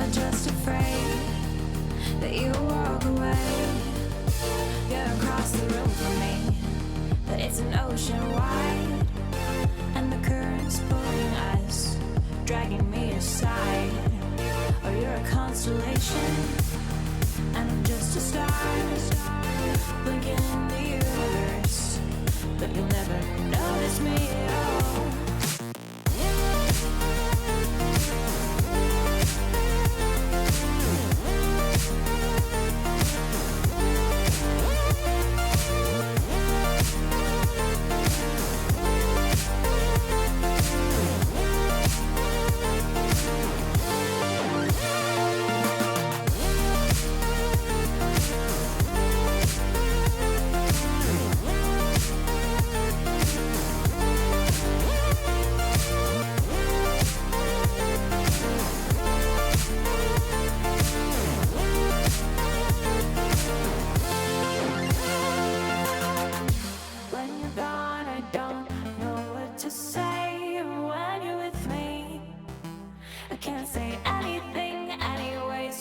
not just afraid that you walk away. You're across the room from me, but it's an ocean wide, and the current's pulling us, dragging me aside. Or you're a constellation, and I'm just a star, blinking in the universe, but you'll never notice me at all.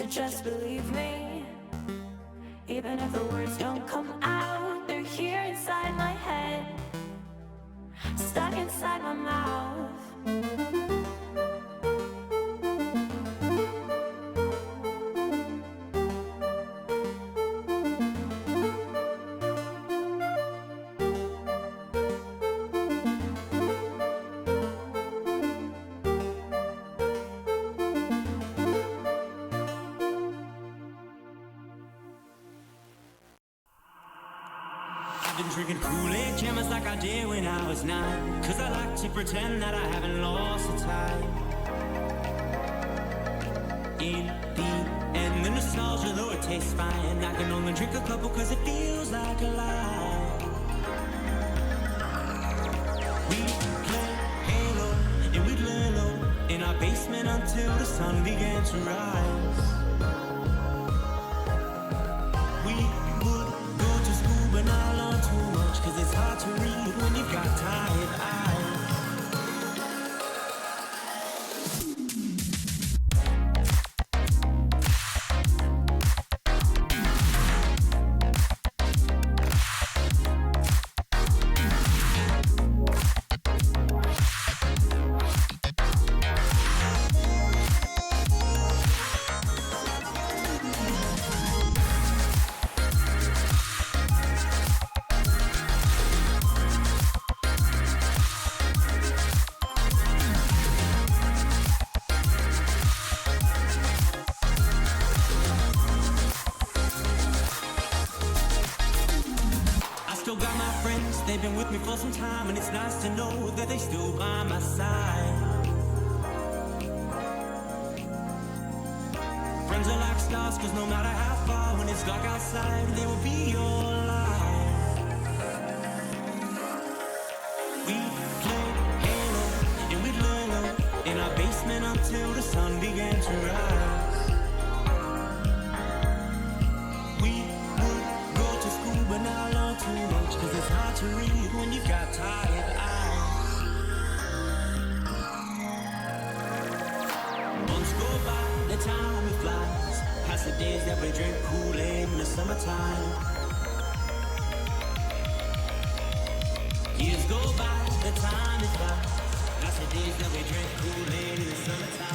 Just believe me, even if the words don't come out, they're here inside my head, stuck inside my mouth. Been drinking Kool-Aid cameras like I did when I was 9, 'cause I like to pretend that I haven't lost the time. In the end, the nostalgia, though it tastes fine, I can only drink a couple 'cause it feels like a lie. We play Halo and we'd lay low in our basement until the sun began to rise. We would go to school but not learn too much, 'cause it's hard to read when you've got tired eyes. They've been with me for some time, and it's nice to know that they still by my side. Friends are like stars, 'cause no matter how far, when it's dark outside, they will be your light. We played Halo and we'd lay low in our basement until the sun began to rise. We would go to school but not learn too much, 'cause it's hard to read when you've got tired eyes. Months go by, the time it flies, past the days that we drink Kool-Aid in the summertime. Years go by, the time it flies, past the days that we drink Kool-Aid in the summertime.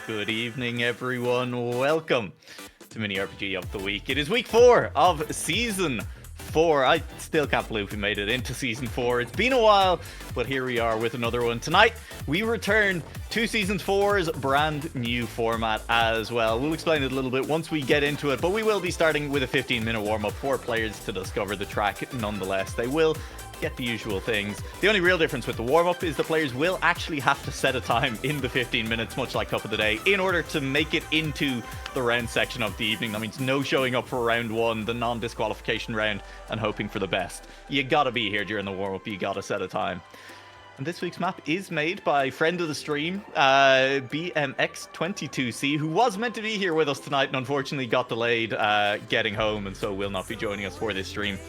Good evening, everyone. Welcome to Mini RPG of the Week. It is week 4 of Season 4. I still can't believe we made it into Season 4. It's been a while, but here we are with another one. Tonight, we return to Season 4's brand new format as well. We'll explain it a little bit once we get into it, but we will be starting with a 15-minute warm-up for players to discover the track nonetheless. They will get the usual things. The only real difference with the warm-up is the players will actually have to set a time in the 15 minutes, much like Cup of the Day, in order to make it into the round section of the evening. That means no showing up for round 1, the non-disqualification round, and hoping for the best. You gotta be here during the warm-up, you gotta set a time. And this week's map is made by friend of the stream, BMX22C, who was meant to be here with us tonight and unfortunately got delayed getting home, and so will not be joining us for this stream.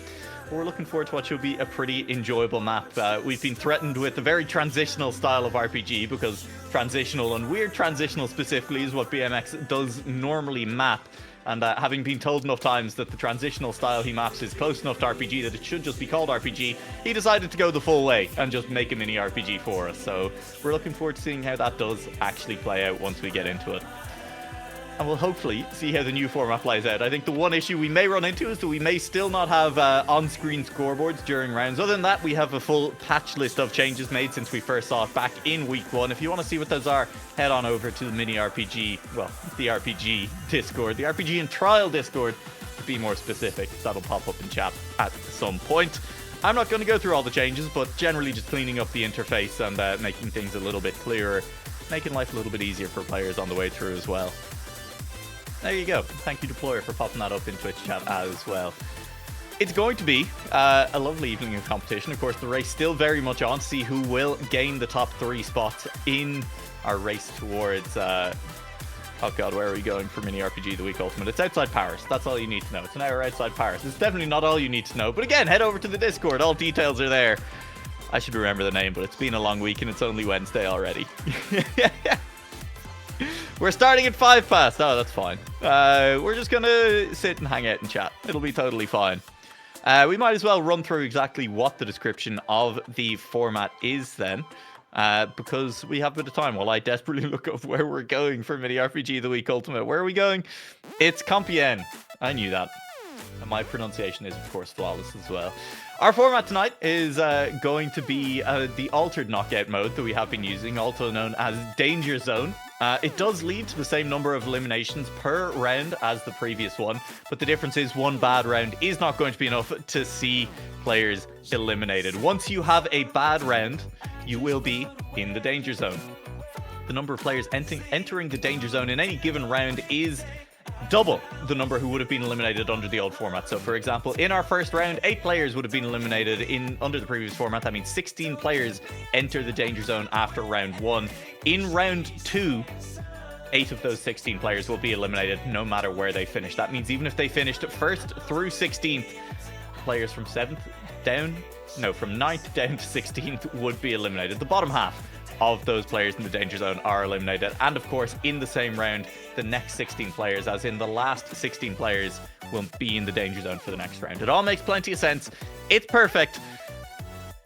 We're looking forward to what should be a pretty enjoyable map. We've been threatened with a very transitional style of RPG because transitional and weird transitional specifically is what BMX does normally map. And having been told enough times that the transitional style he maps is close enough to RPG that it should just be called RPG, he decided to go the full way and just make a mini RPG for us. So we're looking forward to seeing how that does actually play out once we get into it. And we'll hopefully see how the new format plays out. I think the one issue we may run into is that we may still not have on-screen scoreboards during rounds. Other than that, we have a full patch list of changes made since we first saw it back in week 1. If you want to see what those are, head on over to the mini RPG, well, the RPG Discord, the RPG and Trial Discord, to be more specific. That'll pop up in chat at some point. I'm not going to go through all the changes, but generally just cleaning up the interface and making things a little bit clearer, making life a little bit easier for players on the way through as well. There you go. Thank you, Deployer, for popping that up in Twitch chat as well. It's going to be a lovely evening of competition. Of course, the race still very much on to see who will gain the top 3 spots in our race towards... oh god, where are we going for Mini RPG the Week Ultimate? It's outside Paris. That's all you need to know. It's an hour outside Paris. It's definitely not all you need to know. But again, head over to the Discord. All details are there. I should remember the name, but it's been a long week and it's only Wednesday already. We're starting at 5 past. Oh, that's fine. We're just going to sit and hang out and chat. It'll be totally fine. We might as well run through exactly what the description of the format is then. Because we have a bit of time while I desperately look up where we're going for Mini RPG the Week Ultimate. Where are we going? It's Compiègne. I knew that. And my pronunciation is, of course, flawless as well. Our format tonight is going to be the altered knockout mode that we have been using, also known as Danger Zone. It does lead to the same number of eliminations per round as the previous one, but the difference is one bad round is not going to be enough to see players eliminated. Once you have a bad round, you will be in the Danger Zone. The number of players entering the Danger Zone in any given round is double the number who would have been eliminated under the old format. So for example, in our first round, 8 players would have been eliminated under the previous format. That means 16 players enter the Danger Zone after round 1. In round 2, 8 of those 16 players will be eliminated no matter where they finish. That means even if they finished 1st through 16th, players from 9th down to 16th would be eliminated. The bottom half of those players in the Danger Zone are eliminated. And of course, in the same round, the next 16 players, as in the last 16 players, will be in the Danger Zone for the next round. It all makes plenty of sense. It's perfect,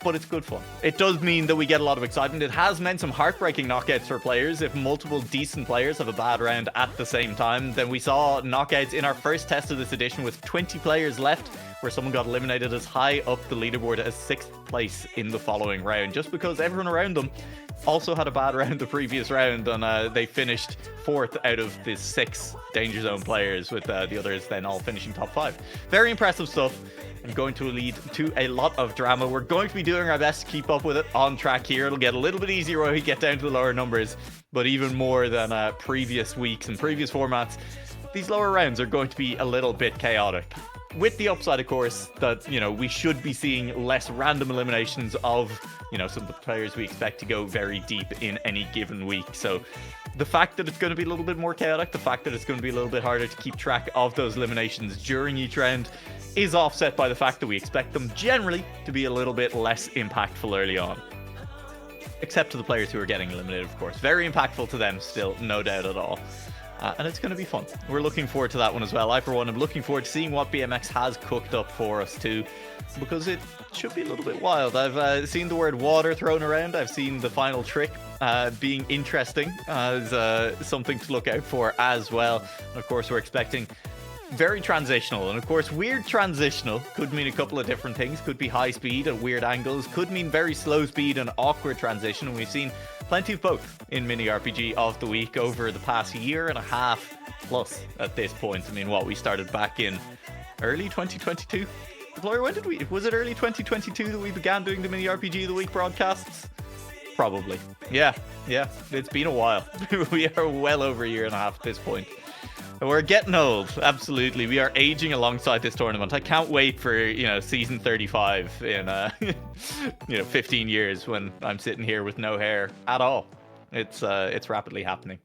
but it's good fun. It does mean that we get a lot of excitement. It has meant some heartbreaking knockouts for players. If multiple decent players have a bad round at the same time, then we saw knockouts in our first test of this edition with 20 players left, where someone got eliminated as high up the leaderboard as 6th place in the following round, just because everyone around them also had a bad round the previous round, and they finished 4th out of the 6 Danger Zone players, with the others then all finishing top 5. Very impressive stuff, and going to lead to a lot of drama. We're going to be doing our best to keep up with it on track here. It'll get a little bit easier when we get down to the lower numbers, but even more than previous weeks and previous formats, these lower rounds are going to be a little bit chaotic. With the upside, of course, that, you know, we should be seeing less random eliminations of, you know, some of the players we expect to go very deep in any given week. So the fact that it's going to be a little bit more chaotic, the fact that it's going to be a little bit harder to keep track of those eliminations during each round is offset by the fact that we expect them generally to be a little bit less impactful early on. Except to the players who are getting eliminated, of course. Very impactful to them still, no doubt at all. And it's going to be fun. We're looking forward to that one as well. I, for one, am looking forward to seeing what BMX has cooked up for us too, because it should be a little bit wild. I've seen the word water thrown around. I've seen the final trick being interesting as something to look out for as well. And of course, we're expecting very transitional, and of course weird transitional could mean a couple of different things. Could be high speed at weird angles, could mean very slow speed and awkward transition, and we've seen plenty of both in Mini RPG of the Week over the past year and a half plus at this point. I mean, what, we started back in early 2022? Gloria, when did we, was it early 2022 that we began doing the Mini RPG of the Week broadcasts? Probably. Yeah, it's been a while. We are well over a year and a half at this point. We're getting old, absolutely. We are aging alongside this tournament. I can't wait for, season 35 in, 15 years when I'm sitting here with no hair at all. It's rapidly happening.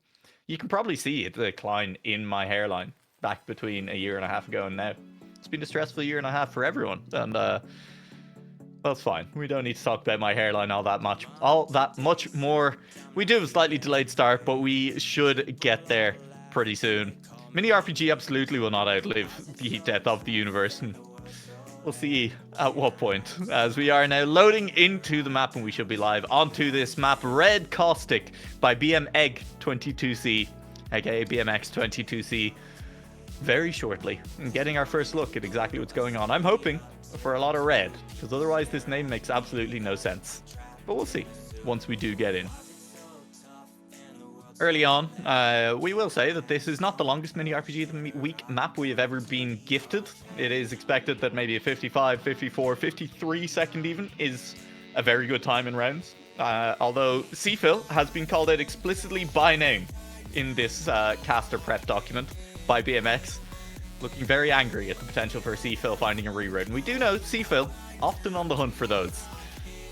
You can probably see the decline in my hairline back between a year and a half ago and now. It's been a stressful year and a half for everyone, and that's fine. We don't need to talk about my hairline all that much more. We do have a slightly delayed start, but we should get there pretty soon. Mini RPG absolutely will not outlive the death of the universe, and we'll see at what point, as we are now loading into the map, and we should be live onto this map, Red Caustic by BMX22C, aka BMX22C, very shortly, and getting our first look at exactly what's going on. I'm hoping for a lot of red, because otherwise this name makes absolutely no sense, but we'll see once we do get in. Early on, we will say that this is not the longest Mini RPG of the Week map we have ever been gifted. It is expected that maybe a 55, 54, 53 second even is a very good time in rounds. Although CPhil has been called out explicitly by name in this caster prep document by BMX, looking very angry at the potential for CPhil finding a reroute. And we do know CPhil often on the hunt for those.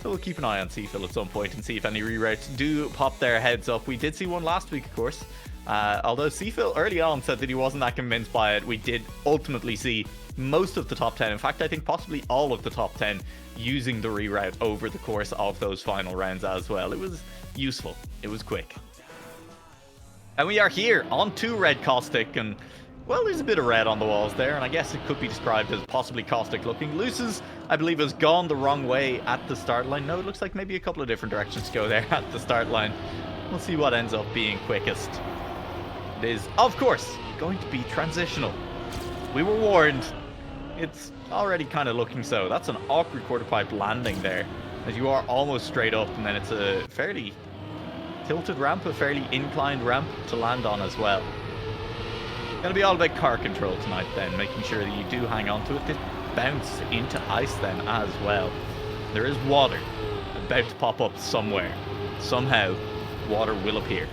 So we'll keep an eye on CPhil at some point and see if any reroutes do pop their heads up. We did see one last week, of course. Although CPhil early on said that he wasn't that convinced by it, we did ultimately see most of the top 10. In fact, I think possibly all of the top 10 using the reroute over the course of those final rounds as well. It was useful. It was quick. And we are here on to Red Caustic, and well, there's a bit of red on the walls there, and I guess it could be described as possibly caustic looking. Luce's, I believe, has gone the wrong way at the start line. No, it looks like maybe a couple of different directions to go there at the start line. We'll see what ends up being quickest. It is, of course, going to be transitional. We were warned. It's already kind of looking so. That's an awkward quarter pipe landing there, as you are almost straight up, and then it's a fairly tilted ramp, a fairly inclined ramp to land on as well. Going to be all about car control tonight then, making sure that you do hang on to it. This bounce into ice then as well. There is water about to pop up somewhere. Somehow, water will appear.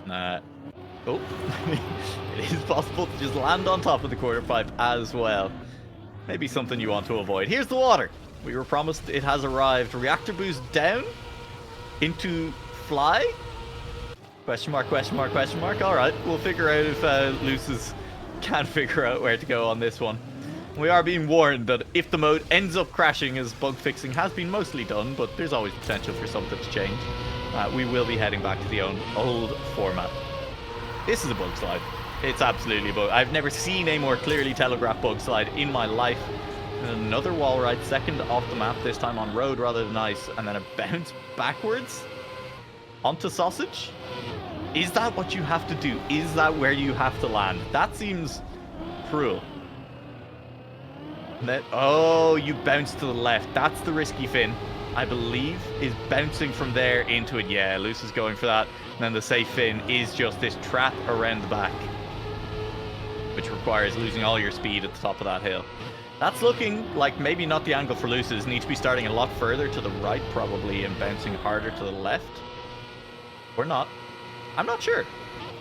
Oh, it is possible to just land on top of the quarter pipe as well. Maybe something you want to avoid. Here's the water. We were promised it has arrived. Reactor boost down into fly. Question mark, question mark, question mark. All right, we'll figure out if Luce's can figure out where to go on this one. We are being warned that if the mode ends up crashing, as bug fixing has been mostly done, but there's always potential for something to change, we will be heading back to the old format. This is a bug slide. It's absolutely a bug. I've never seen a more clearly telegraphed bug slide in my life. And another wall ride, second off the map, this time on road rather than ice, and then a bounce backwards onto sausage. Is that what you have to do? Is that where you have to land? That seems cruel. Then, oh, you bounce to the left. That's the risky fin, I believe, is bouncing from there into it. Yeah, Luce is going for that. And then the safe fin is just this trap around the back, which requires losing all your speed at the top of that hill. That's looking like maybe not the angle for Luce's. Need to be starting a lot further to the right, probably, and bouncing harder to the left. Or not. I'm not sure.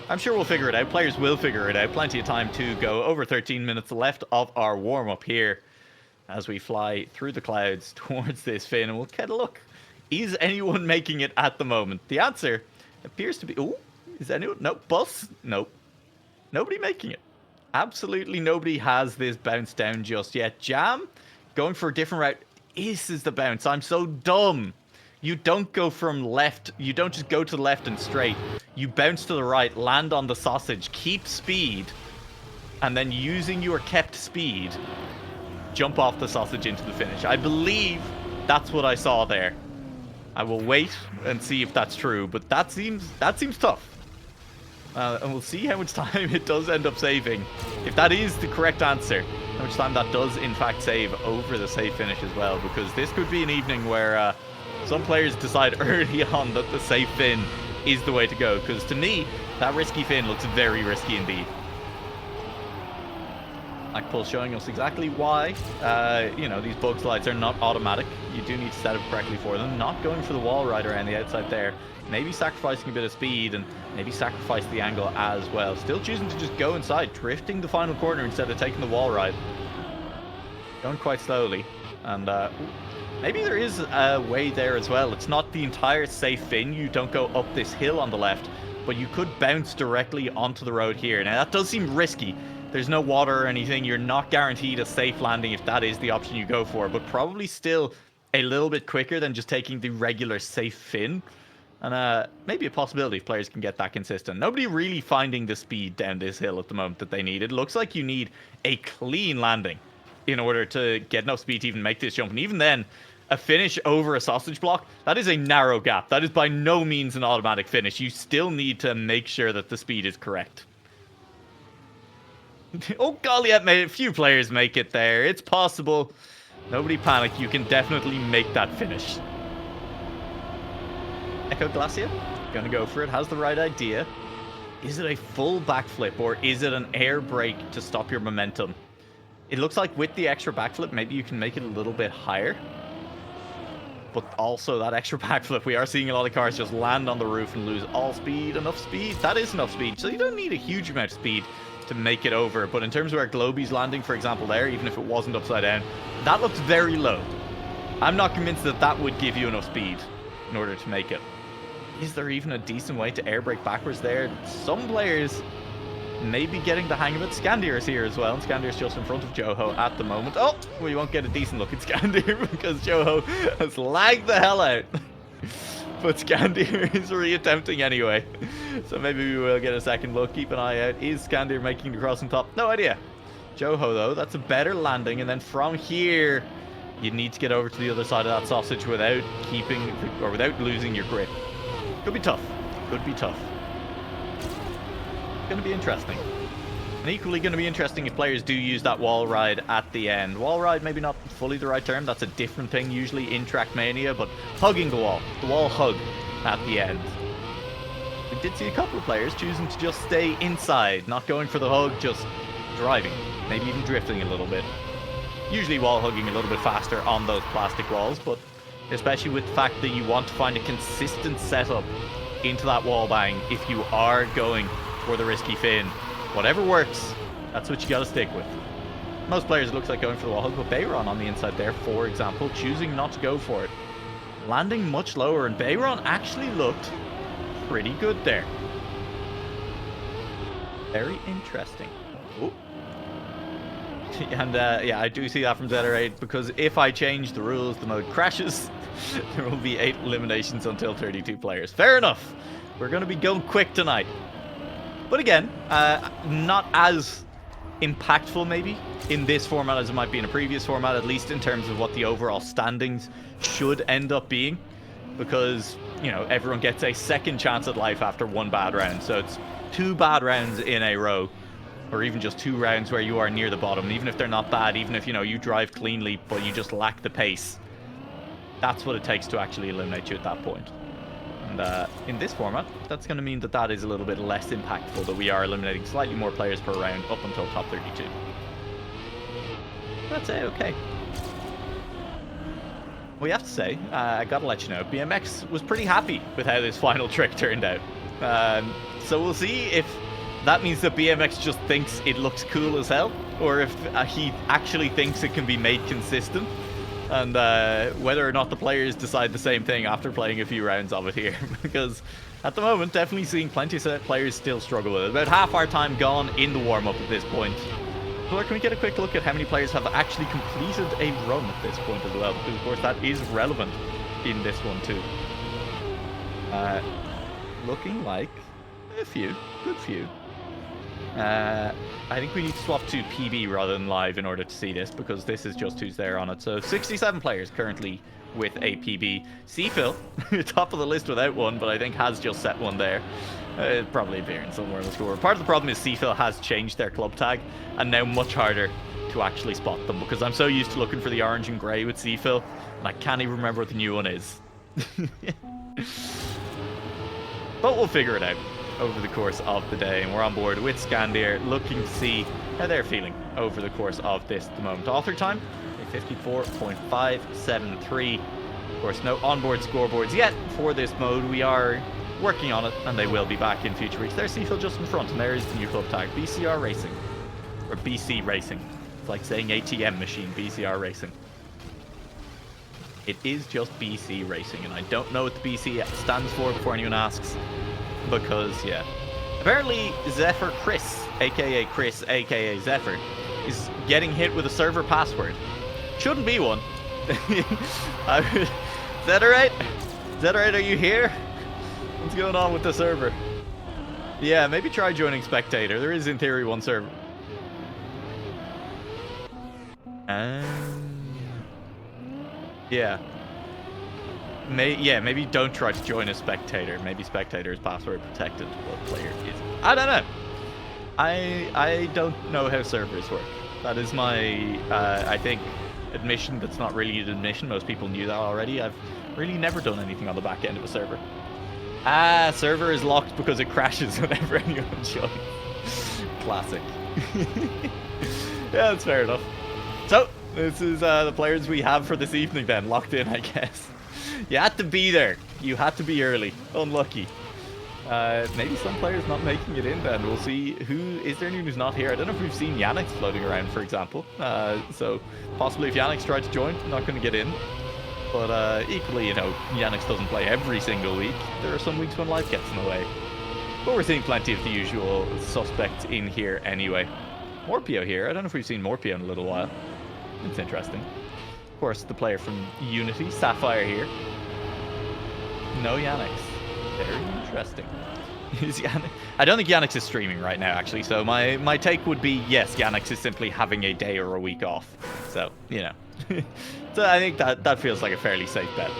I'm sure we'll figure it out. Players will figure it out. Plenty of time to go. Over 13 minutes left of our warm-up here as we fly through the clouds towards this fin. And we'll get a look. Is anyone making it at the moment? The answer appears to be... Oh, is anyone? Nope. Bus? Nope. Nobody making it. Absolutely nobody has this bounce down just yet. Jam, going for a different route. This is the bounce. I'm so dumb. You don't go from left. You don't just go to the left and straight. You bounce to the right, land on the sausage, keep speed, and then using your kept speed, jump off the sausage into the finish. I believe that's what I saw there. I will wait and see if that's true, but that seems tough. And we'll see how much time it does end up saving. If that is the correct answer, how much time that does in fact save over the safe finish as well, because this could be an evening where some players decide early on that the safe fin is the way to go, because to me, that risky fin looks very risky indeed. Blackpool showing us exactly why, you know, these bug slides are not automatic. You do need to set up correctly for them. Not going for the wall right around the outside there. Maybe sacrificing a bit of speed and maybe sacrifice the angle as well. Still choosing to just go inside, drifting the final corner instead of taking the wall ride. Going quite slowly. And maybe there is a way there as well. It's not the entire safe fin. You don't go up this hill on the left, but you could bounce directly onto the road here. Now that does seem risky. There's no water or anything. You're not guaranteed a safe landing if that is the option you go for, but probably still a little bit quicker than just taking the regular safe fin. And maybe a possibility if players can get that consistent. Nobody really finding the speed down this hill at the moment that they need. It looks like you need a clean landing in order to get enough speed to even make this jump. And even then, a finish over a sausage block, that is a narrow gap. That is by no means an automatic finish. You still need to make sure that the speed is correct. Oh, Goliath made it. Few players make it there. It's possible. Nobody panic. You can definitely make that finish. Echo Glacier, gonna go for it. Has the right idea. Is it a full backflip or is it an air brake to stop your momentum? It looks like with the extra backflip, maybe you can make it a little bit higher. But also that extra backflip, we are seeing a lot of cars just land on the roof and lose all speed. Enough speed? That is enough speed. So you don't need a huge amount of speed to make it over. But in terms of where Globey's landing, for example, there, even if it wasn't upside down, that looks very low. I'm not convinced that that would give you enough speed in order to make it. Is there even a decent way to air brake backwards there? Some players may be getting the hang of it. Scandir is here as well. Scandir's just in front of Joho at the moment. Oh, we won't get a decent look at Scandir because Joho has lagged the hell out. But Scandir is re-attempting anyway. So maybe we will get a second look. Keep an eye out. Is Scandir making the cross on top? No idea. Joho, though, that's a better landing. And then from here, you need to get over to the other side of that sausage without keeping, or without losing your grip. Could be tough. Could be tough. Going to be interesting. And equally going to be interesting if players do use that wall ride at the end. Wall ride, maybe not fully the right term. That's a different thing usually in Trackmania, but hugging the wall hug at the end. We did see a couple of players choosing to just stay inside, not going for the hug, just driving, maybe even drifting a little bit. Usually wall hugging a little bit faster on those plastic walls, but especially with the fact that you want to find a consistent setup into that wall bang if you are going for the risky fin. Whatever works, that's what you got to stick with. Most players, it looks like, going for the wall hug, but Bayron on the inside there, for example, choosing not to go for it. Landing much lower, and Bayron actually looked pretty good there. Very interesting. Oh. And yeah, I do see that from Zeta8, because if I change the rules, the mode crashes. There will be 8 eliminations until 32 players. Fair enough. We're going to be going quick tonight. But again, not as impactful maybe in this format as it might be in a previous format, at least in terms of what the overall standings should end up being. Because, you know, everyone gets a second chance at life after one bad round. So it's 2 bad rounds in a row. Or even just 2 rounds where you are near the bottom. Even if they're not bad, even if, you know, you drive cleanly, but you just lack the pace. That's what it takes to actually eliminate you at that point. And in this format, that's going to mean that that is a little bit less impactful, that we are eliminating slightly more players per round up until top 32. That's okay. We have to say, I gotta let you know, BMX was pretty happy with how this final trick turned out. So we'll see if that means that BMX just thinks it looks cool as hell, or if he actually thinks it can be made consistent. And whether or not the players decide the same thing after playing a few rounds of it here. Because at the moment, definitely seeing plenty of players still struggle with it. About half our time gone in the warm-up at this point. So can we get a quick look at how many players have actually completed a run at this point as well? Because of course that is relevant in this one too. Looking like a few, good few. I think we need to swap to PB rather than live in order to see this, because this is just who's there on it. So 67 players currently with a PB. CPhil, top of the list without one, but I think has just set one there. Probably appearing somewhere in the score. Part of the problem is CPhil has changed their club tag, and now much harder to actually spot them, because I'm so used to looking for the orange and grey with CPhil, and I can't even remember what the new one is. But we'll figure it out over the course of the day, and we're on board with Scandir, looking to see how they're feeling over the course of this at the moment. Author time, 54.573. Of course, no onboard scoreboards yet for this mode. We are working on it, and they will be back in future weeks. There's CPhil just in front, and there is the new club tag, BCR Racing, or BC Racing. It's like saying ATM machine, BCR Racing. It is just BC Racing, and I don't know what the BC stands for before anyone asks, because, yeah. Apparently, Zephyr Chris, aka Zephyr, is getting hit with a server password. Shouldn't be one. Is that alright? Is that alright? Are you here? What's going on with the server? Yeah, maybe try joining Spectator. There is, in theory, one server. Yeah. Maybe don't try to join a Spectator. Maybe Spectator is password protected, but player is. I don't know. I don't know how servers work. That is my, I think, admission that's not really an admission. Most people knew that already. I've really never done anything on the back end of a server. Server is locked because it crashes whenever anyone joins. Classic. Yeah, that's fair enough. So, this is the players we have for this evening then, locked in, I guess. You had to be there. You had to be early. Unlucky. Maybe some players not making it in then. We'll see who... Is there anyone who's not here? I don't know if we've seen Yannick floating around, for example. So, possibly if Yannick's tried to join, not going to get in. But equally, you know, Yannick doesn't play every single week. There are some weeks when life gets in the way. But we're seeing plenty of the usual suspects in here anyway. Morpio here. I don't know if we've seen Morpio in a little while. It's interesting. Of course, the player from Unity, Sapphire here. No Yannick's. Very interesting. I don't think Yannick's is streaming right now, actually. So my take would be, yes, Yannick's is simply having a day or a week off. So, you know. So I think that feels like a fairly safe bet,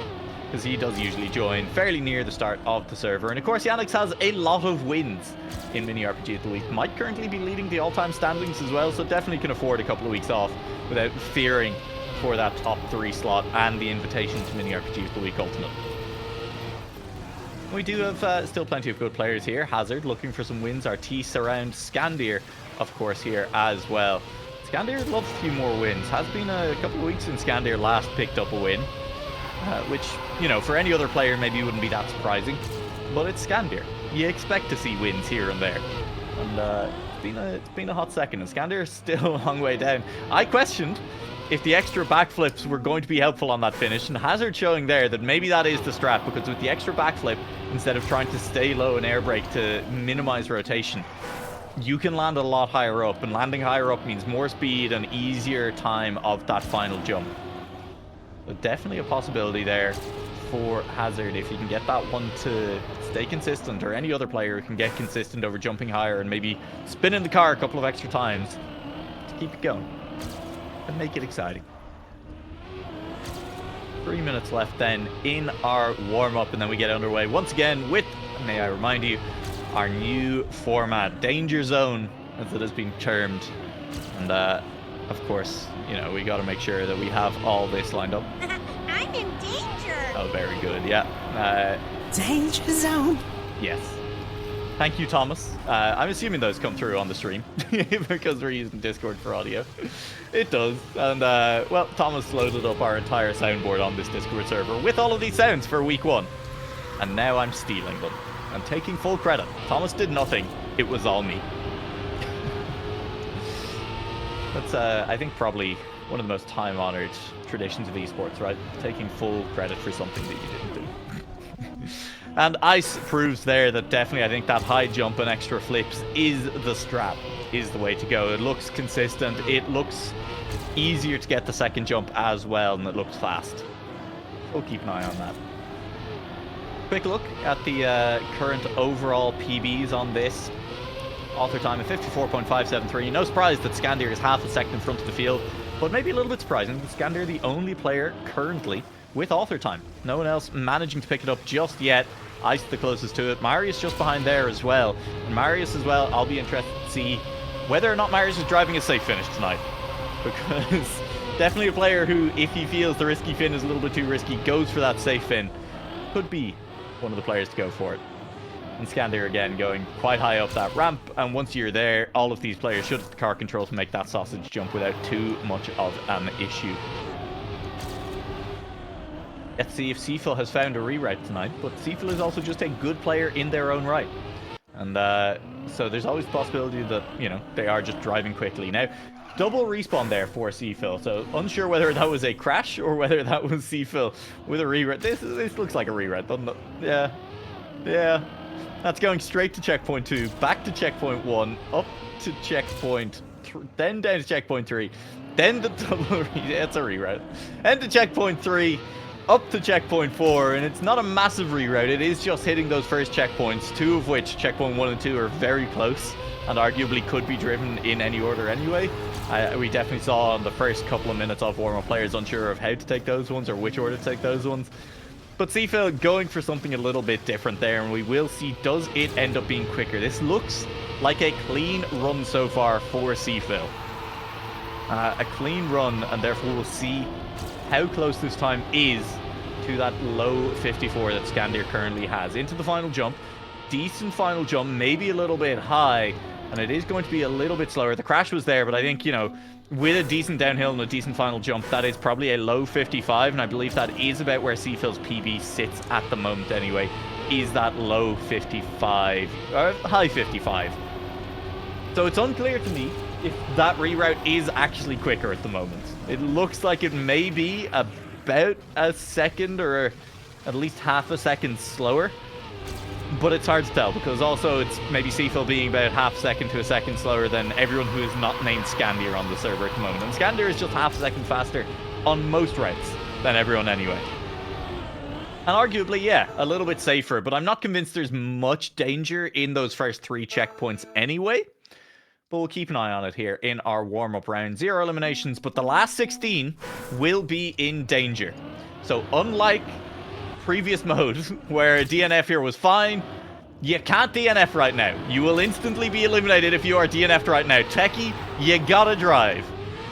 because he does usually join fairly near the start of the server. And of course, Yannick has a lot of wins in Mini RPG of the Week. Might currently be leading the all-time standings as well, so definitely can afford a couple of weeks off without fearing for that top 3 slot and the invitation to Mini RPG of the Week Ultimate. We do have still plenty of good players here. Hazard looking for some wins. RT surround Scandir, of course, here as well. Scandir loves a few more wins. Has been a couple of weeks since Scandir last picked up a win. Which, you know, for any other player maybe wouldn't be that surprising. But it's Scandir. You expect to see wins here and there. And it's been a hot second, and Scandir is still a long way down. I questioned if the extra backflips were going to be helpful on that finish, and Hazard showing there that maybe that is the strat, because with the extra backflip, instead of trying to stay low and air brake to minimize rotation, you can land a lot higher up, and landing higher up means more speed and easier time of that final jump. So definitely a possibility there for Hazard if he can get that one to stay consistent, or any other player who can get consistent over jumping higher and maybe spinning the car a couple of extra times to keep it going and make it exciting. 3 minutes left then in our warm-up, and then we get underway once again with, may I remind you, our new format, Danger Zone, as it has been termed. And of course, you know, we got to make sure that we have all this lined up. I'm in danger. Oh, very good. Yeah. Danger Zone. Yes. Thank you, Thomas. I'm assuming those come through on the stream because we're using Discord for audio. It does. And, well, Thomas loaded up our entire soundboard on this Discord server with all of these sounds for week 1. And now I'm stealing them. I'm taking full credit. Thomas did nothing. It was all me. That's, I think, probably one of the most time-honored traditions of esports, right? Taking full credit for something that you didn't do. And Ice proves there that definitely I think that high jump and extra flips is the strat, is the way to go. It looks consistent, it looks easier to get the second jump as well, and it looks fast. We'll keep an eye on that. Quick look at the current overall PBs on this. Author time of 54.573. No surprise that Scandir is half a second in front of the field, but maybe a little bit surprising that Scandir the only player currently with author time. No one else managing to pick it up just yet. Ice the closest to it. Marius just behind there as well. And Marius as well, I'll be interested to see whether or not Marius is driving a safe finish tonight. Because definitely a player who, if he feels the risky fin is a little bit too risky, goes for that safe fin. Could be one of the players to go for it. And Scandir again going quite high up that ramp, and once you're there, all of these players should have the car control to make that sausage jump without too much of an issue. Let's see if Seafil has found a reroute tonight, but Seafil is also just a good player in their own right. And so there's always the possibility that, you know, they are just driving quickly. Now, double respawn there for Seafil, so unsure whether that was a crash or whether that was Seafil with a reroute. This looks like a reroute, doesn't it? Yeah. That's going straight to checkpoint 2, back to checkpoint 1, up to checkpoint 3, then down to checkpoint 3, then the double it's a reroute. And to checkpoint 3, up to checkpoint 4, and it's not a massive reroute, it is just hitting those first checkpoints, 2 of which, checkpoint 1 and 2, are very close, and arguably could be driven in any order anyway. We definitely saw on the first couple of minutes of warm-up players unsure of how to take those ones, or which order to take those ones. But Seafil going for something a little bit different there, and we will see, does it end up being quicker? This looks like a clean run so far for Seafil. A clean run, and therefore we'll see how close this time is to that low 54 that Scandir currently has. Into the final jump. Decent final jump, maybe a little bit high, and it is going to be a little bit slower. The crash was there, but I think, you know, with a decent downhill and a decent final jump, that is probably a low 55, and I believe that is about where Seafil's PB sits at the moment anyway, is that low 55, or high 55. So it's unclear to me if that reroute is actually quicker at the moment. It looks like it may be about a second, or at least half a second slower. But it's hard to tell, because also it's maybe Seafil being about half a second to a second slower than everyone who is not named Scandir on the server at the moment. And Scandir is just half a second faster on most routes than everyone anyway. And arguably, yeah, a little bit safer, but I'm not convinced there's much danger in those first 3 checkpoints anyway. But we'll keep an eye on it here in our warm-up round. 0 eliminations, but the last 16 will be in danger. So unlike previous mode where DNF here was fine, you can't DNF right now. You will instantly be eliminated if you are DNF'd right now. Techie, you gotta drive.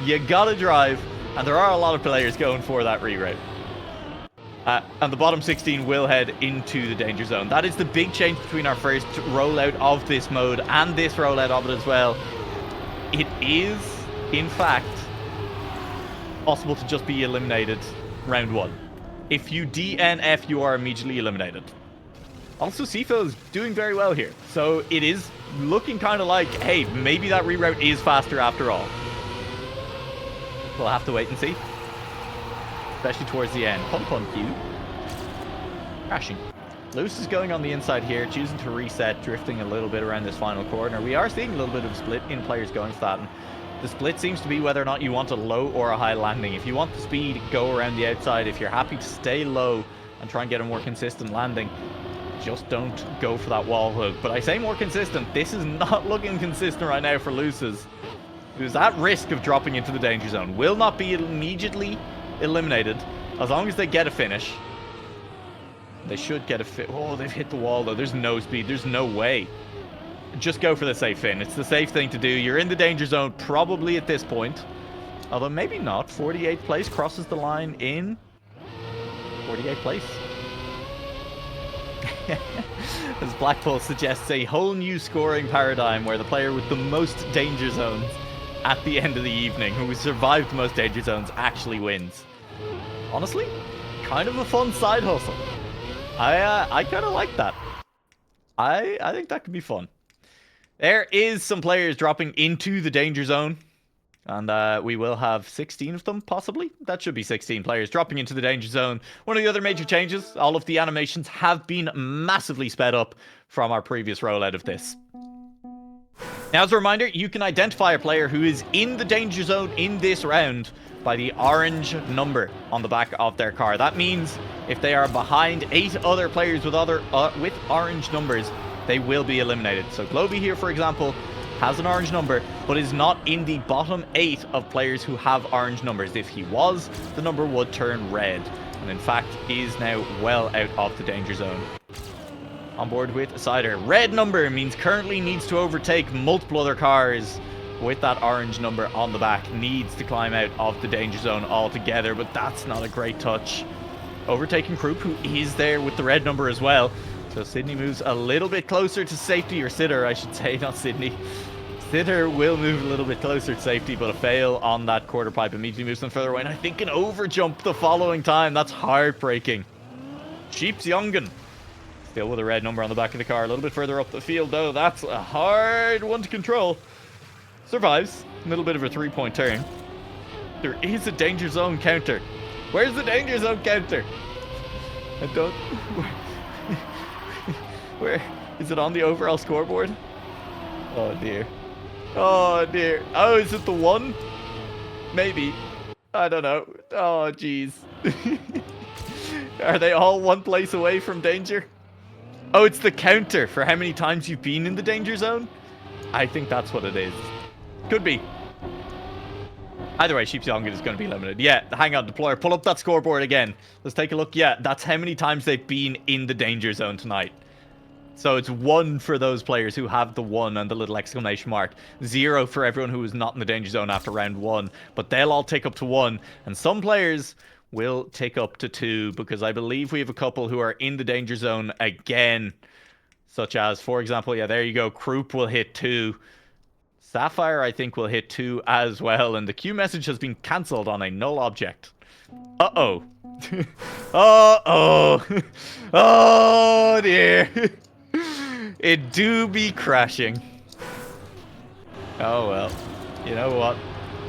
You gotta drive, and there are a lot of players going for that reroute. And the bottom 16 will head into the danger zone. That is the big change between our first rollout of this mode and this rollout of it as well. It is, in fact, possible to just be eliminated round 1. If you DNF, you are immediately eliminated. Also, Seafil is doing very well here. So it is looking kind of like, hey, maybe that reroute is faster after all. We'll have to wait and see. Especially towards the end. Pump on cue. Crashing. Lewis is going on the inside here, choosing to reset, drifting a little bit around this final corner. We are seeing a little bit of split in players going for that. And the split seems to be whether or not you want a low or a high landing. If you want the speed, go around the outside. If you're happy to stay low and try and get a more consistent landing, just don't go for that wall hook. But I say more consistent. This is not looking consistent right now for Luces, who's at risk of dropping into the danger zone. Will not be immediately eliminated as long as they get a finish. They should get a fit. Oh, they've hit the wall though. There's no speed. There's no way. Just go for the safe fin. It's the safe thing to do. You're in the danger zone probably at this point. Although maybe not. 48th place crosses the line in 48th place. As Blackpool suggests, a whole new scoring paradigm where the player with the most danger zones at the end of the evening, who survived the most danger zones, actually wins. Honestly, kind of a fun side hustle. I kind of like that. I think that could be fun. There is some players dropping into the danger zone. And we will have 16 of them, possibly. That should be 16 players dropping into the danger zone. One of the other major changes, all of the animations have been massively sped up from our previous rollout of this. Now, as a reminder, you can identify a player who is in the danger zone in this round by the orange number on the back of their car. That means if they are behind 8 other players with orange numbers, they will be eliminated. So Globy here, for example, has an orange number, but is not in the bottom 8 of players who have orange numbers. If he was, the number would turn red, and in fact is now well out of the danger zone. On board with Cider. Red number means currently needs to overtake multiple other cars with that orange number on the back. Needs to climb out of the danger zone altogether, but that's not a great touch. Overtaking Croup, who is there with the red number as well. So Sydney moves a little bit closer to safety, or Sitter, I should say, not Sydney. Sitter will move a little bit closer to safety, but a fail on that quarter pipe immediately moves them further away. And I think an overjump the following time. That's heartbreaking. Sheep's Youngen. Still with a red number on the back of the car. A little bit further up the field, though. That's a hard one to control. Survives. A little bit of a 3-point turn. There is a danger zone counter. Where's the danger zone counter? I don't... Where? Is it on the overall scoreboard? Oh, dear. Oh, dear. Oh, is it the 1? Maybe. I don't know. Oh, jeez. Are they all one place away from danger? Oh, it's the counter for how many times you've been in the danger zone? I think that's what it is. Could be. Either way, Sheep's Youngen is going to be limited. Yeah, hang on, Deployer. Pull up that scoreboard again. Let's take a look. Yeah, that's how many times they've been in the danger zone tonight. So it's 1 for those players who have the 1 and the little exclamation mark. 0 for everyone who was not in the danger zone after round 1. But they'll all take up to 1. And some players will take up to 2, because I believe we have a couple who are in the danger zone again. Such as, for example, yeah, there you go. Croup will hit 2. Sapphire, I think, will hit 2 as well. And the queue message has been cancelled on a null object. Uh-oh. Uh-oh. Oh, dear. It do be crashing. Oh, well. You know what?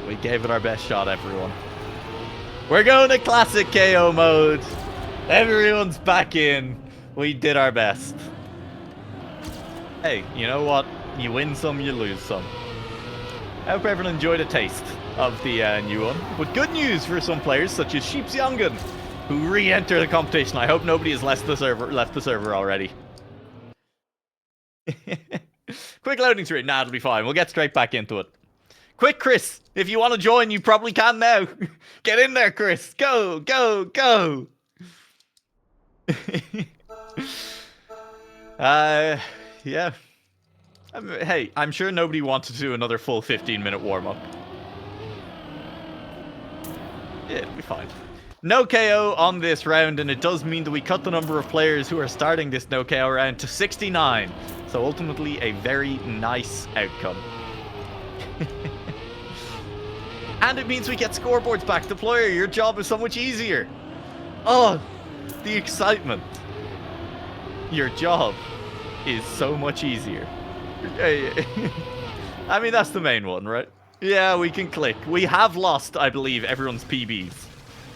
We gave it our best shot, everyone. We're going to classic KO mode. Everyone's back in. We did our best. Hey, you know what? You win some, you lose some. I hope everyone enjoyed a taste of the new one. But good news for some players, such as Sheep's Youngen, who re-enter the competition. I hope nobody has left the server already. Quick loading screen. Nah, it'll be fine. We'll get straight back into it. Quick, Chris. If you want to join, you probably can now. Get in there, Chris. Go, go, go. Yeah. Hey, I'm sure nobody wanted to do another full 15-minute warm-up. Yeah, it'll be fine. No KO on this round, and it does mean that we cut the number of players who are starting this no KO round to 69. So ultimately, a very nice outcome. And it means we get scoreboards back. Deployer, your job is so much easier. Oh, the excitement. Your job is so much easier. I mean, that's the main one, right? Yeah, we can click. We have lost, I believe, everyone's PBs.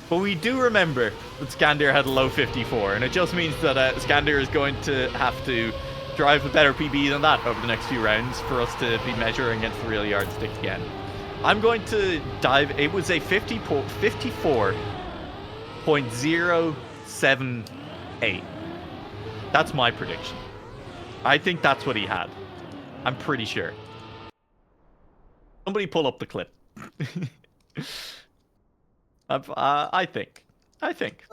But we do remember that Skandir had a low 54, and it just means that Skandir is going to have to drive a better PB than that over the next few rounds for us to be measuring against the real yardstick again. I'm going to dive... It was a 54.078. That's my prediction. I think that's what he had. I'm pretty sure. Somebody pull up the clip. I think.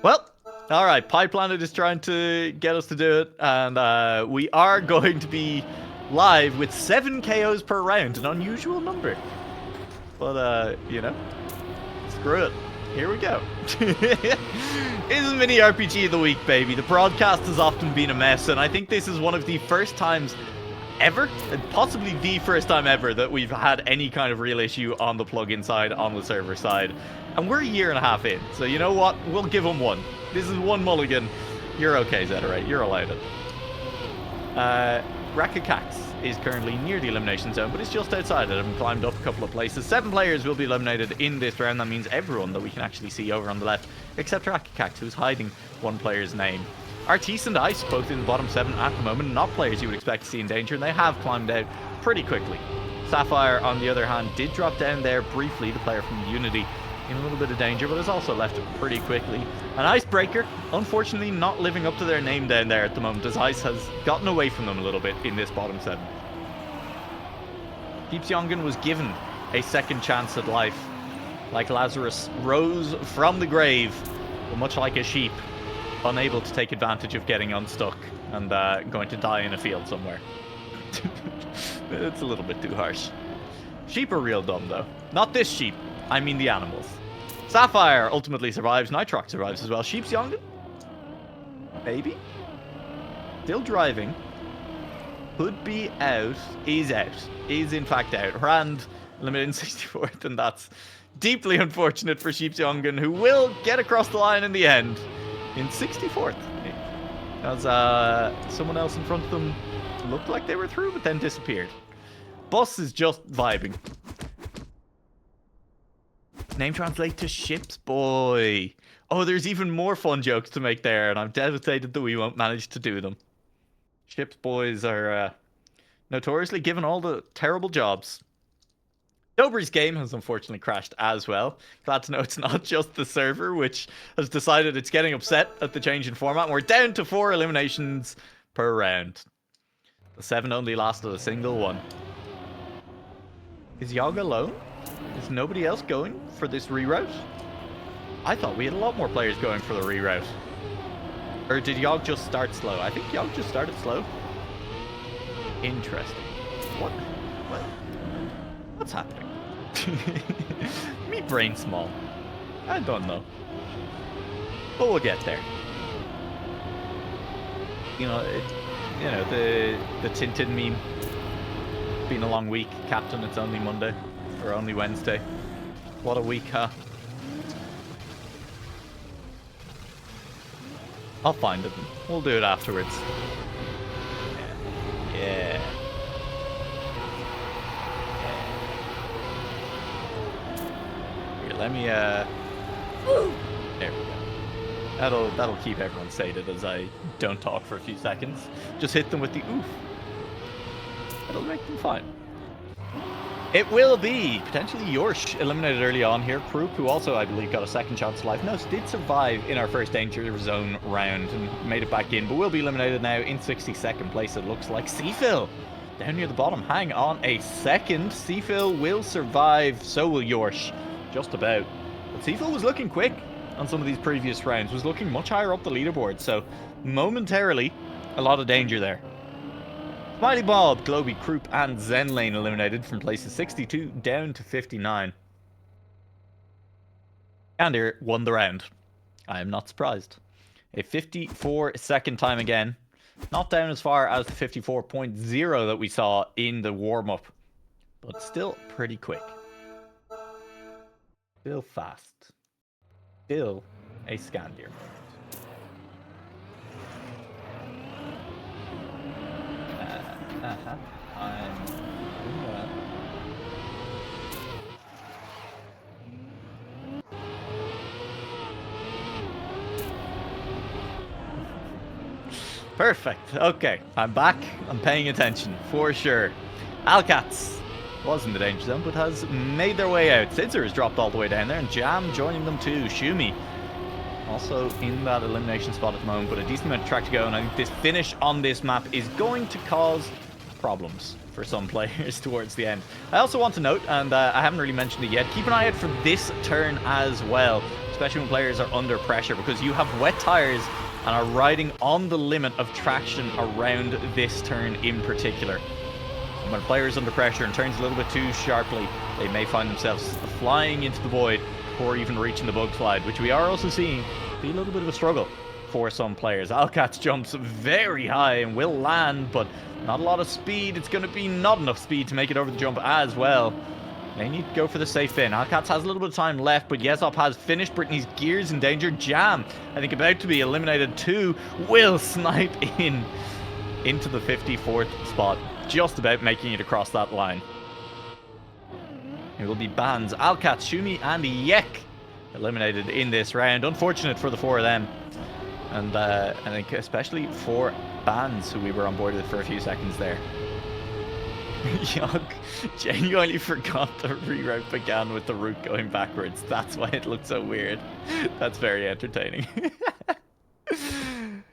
Well, alright. PyPlanet is trying to get us to do it. And we are going to be live with 7 KOs per round. An unusual number. But, you know, screw it. Here we go. It's Mini RPG of the Week, baby. The broadcast has often been a mess, and I think this is one of the first times ever, and possibly the first time ever, that we've had any kind of real issue on the plugin side, on the server side. And we're a year and a half in, so you know what? We'll give them one. This is one mulligan. You're okay, Zetarite. You're allowed it. Rakakax is currently near the elimination zone, but it's just outside it and climbed up a couple of places. 7 players will be eliminated in this round. That means everyone that we can actually see over on the left, except Rakakax, who's hiding one player's name. Artis and Ice both in the bottom 7 at the moment, not players you would expect to see in danger, and they have climbed out pretty quickly. Sapphire, on the other hand, did drop down there briefly, the player from Unity, in a little bit of danger, but has also left it pretty quickly. An Icebreaker, unfortunately not living up to their name down there at the moment, as Ice has gotten away from them a little bit in this bottom 7. Keepsyongan was given a second chance at life. Like Lazarus rose from the grave, but much like a sheep, unable to take advantage of getting unstuck and going to die in a field somewhere. It's a little bit too harsh. Sheep are real dumb, though. Not this sheep. I mean the animals. Sapphire ultimately survives. Nitrox survives as well. Sheep's Yongan? Maybe? Still driving. Could be out. Is out. Is in fact out. Rand eliminated in 64th, and that's deeply unfortunate for Sheep's Yongan, who will get across the line in the end in 64th. As someone else in front of them looked like they were through, but then disappeared. Bus is just vibing. Name translate to Ships Boy. Oh, there's even more fun jokes to make there, and I'm devastated that we won't manage to do them. Ships Boys are notoriously given all the terrible jobs. Dobry's game has unfortunately crashed as well. Glad to know it's not just the server, which has decided it's getting upset at the change in format. And we're down to 4 eliminations per round. The 7 only lasted a single one. Is Yog alone? Is nobody else going for this reroute? I thought we had a lot more players going for the reroute. Or did Yog just start slow? I think Yog just started slow. Interesting. What's happening? Me brain small. I don't know. But we'll get there. You know, the Tintin meme. Been a long week, Captain. It's only Monday. Or only Wednesday. What a week, huh? I'll find it. We'll do it afterwards. Yeah. Here, let me, there we go. That'll keep everyone sated as I don't talk for a few seconds. Just hit them with the oof. That'll make them fine. It will be potentially Yorsh eliminated early on here. Krupp, who also, I believe, got a second chance of life. No, did survive in our first danger zone round and made it back in, but will be eliminated now in 62nd place, it looks like. Seafill down near the bottom. Hang on a second. Seafill will survive. So will Yorsh. Just about. But Seafill was looking quick on some of these previous rounds. Was looking much higher up the leaderboard. So momentarily, a lot of danger there. Smiley Bob, Globy, Krupp, and Zenlane eliminated from places 62 down to 59. Gander won the round. I am not surprised. A 54-second time again. Not down as far as the 54.0 that we saw in the warm-up. But still pretty quick. Still fast. Still a Scandier. I'm doing that. Perfect. Okay, I'm back. I'm paying attention for sure. Alcats was in the danger zone, but has made their way out. Sidzer has dropped all the way down there, and Jam joining them too. Shumi also in that elimination spot at the moment, but a decent amount of track to go, and I think this finish on this map is going to cause problems for some players towards the end. I also want to note, and I haven't really mentioned it yet, keep an eye out for this turn as well, especially when players are under pressure, because you have wet tires and are riding on the limit of traction around this turn in particular. And when a player is under pressure and turns a little bit too sharply, they may find themselves flying into the void before even reaching the bug slide, which we are also seeing be a little bit of a struggle for some players. Alcats jumps very high and will land, but not a lot of speed. It's going to be not enough speed to make it over the jump as well. They need to go for the safe fin. Alcats has a little bit of time left, but Yesop has finished. Brittany's gears in danger. Jam, I think, about to be eliminated too, will snipe into the 54th spot, just about making it across that line. It will be Bans, Alcats, Shumi, and Yek eliminated in this round. Unfortunate for the 4 of them. And I think especially for bands who we were on board with for a few seconds there. Yog genuinely forgot the reroute began with the route going backwards. That's why it looked so weird. That's very entertaining.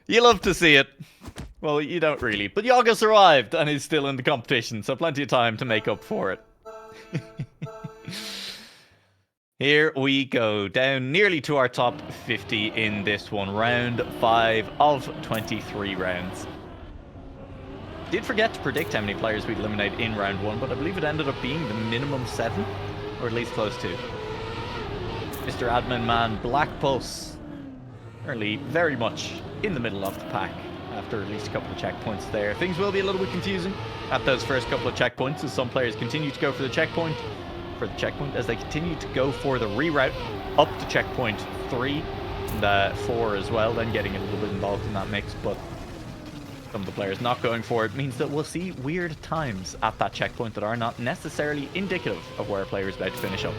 You love to see it. Well, you don't really. But Yaga survived and is still in the competition, so plenty of time to make up for it. Here we go, down nearly to our top 50 in this one. Round 5 of 23 rounds. Did forget to predict how many players we'd eliminate in round 1, but I believe it ended up being the minimum 7, or at least close to. Mr. Admin Man, Black Pulse, early, very much in the middle of the pack after at least a couple of checkpoints there. Things will be a little bit confusing at those first couple of checkpoints as some players continue to go for the checkpoint, as they continue to go for the reroute up to checkpoint 3 and 4 as well, then getting a little bit involved in that mix, but some of the players not going for it means that we'll see weird times at that checkpoint that are not necessarily indicative of where a player is about to finish up.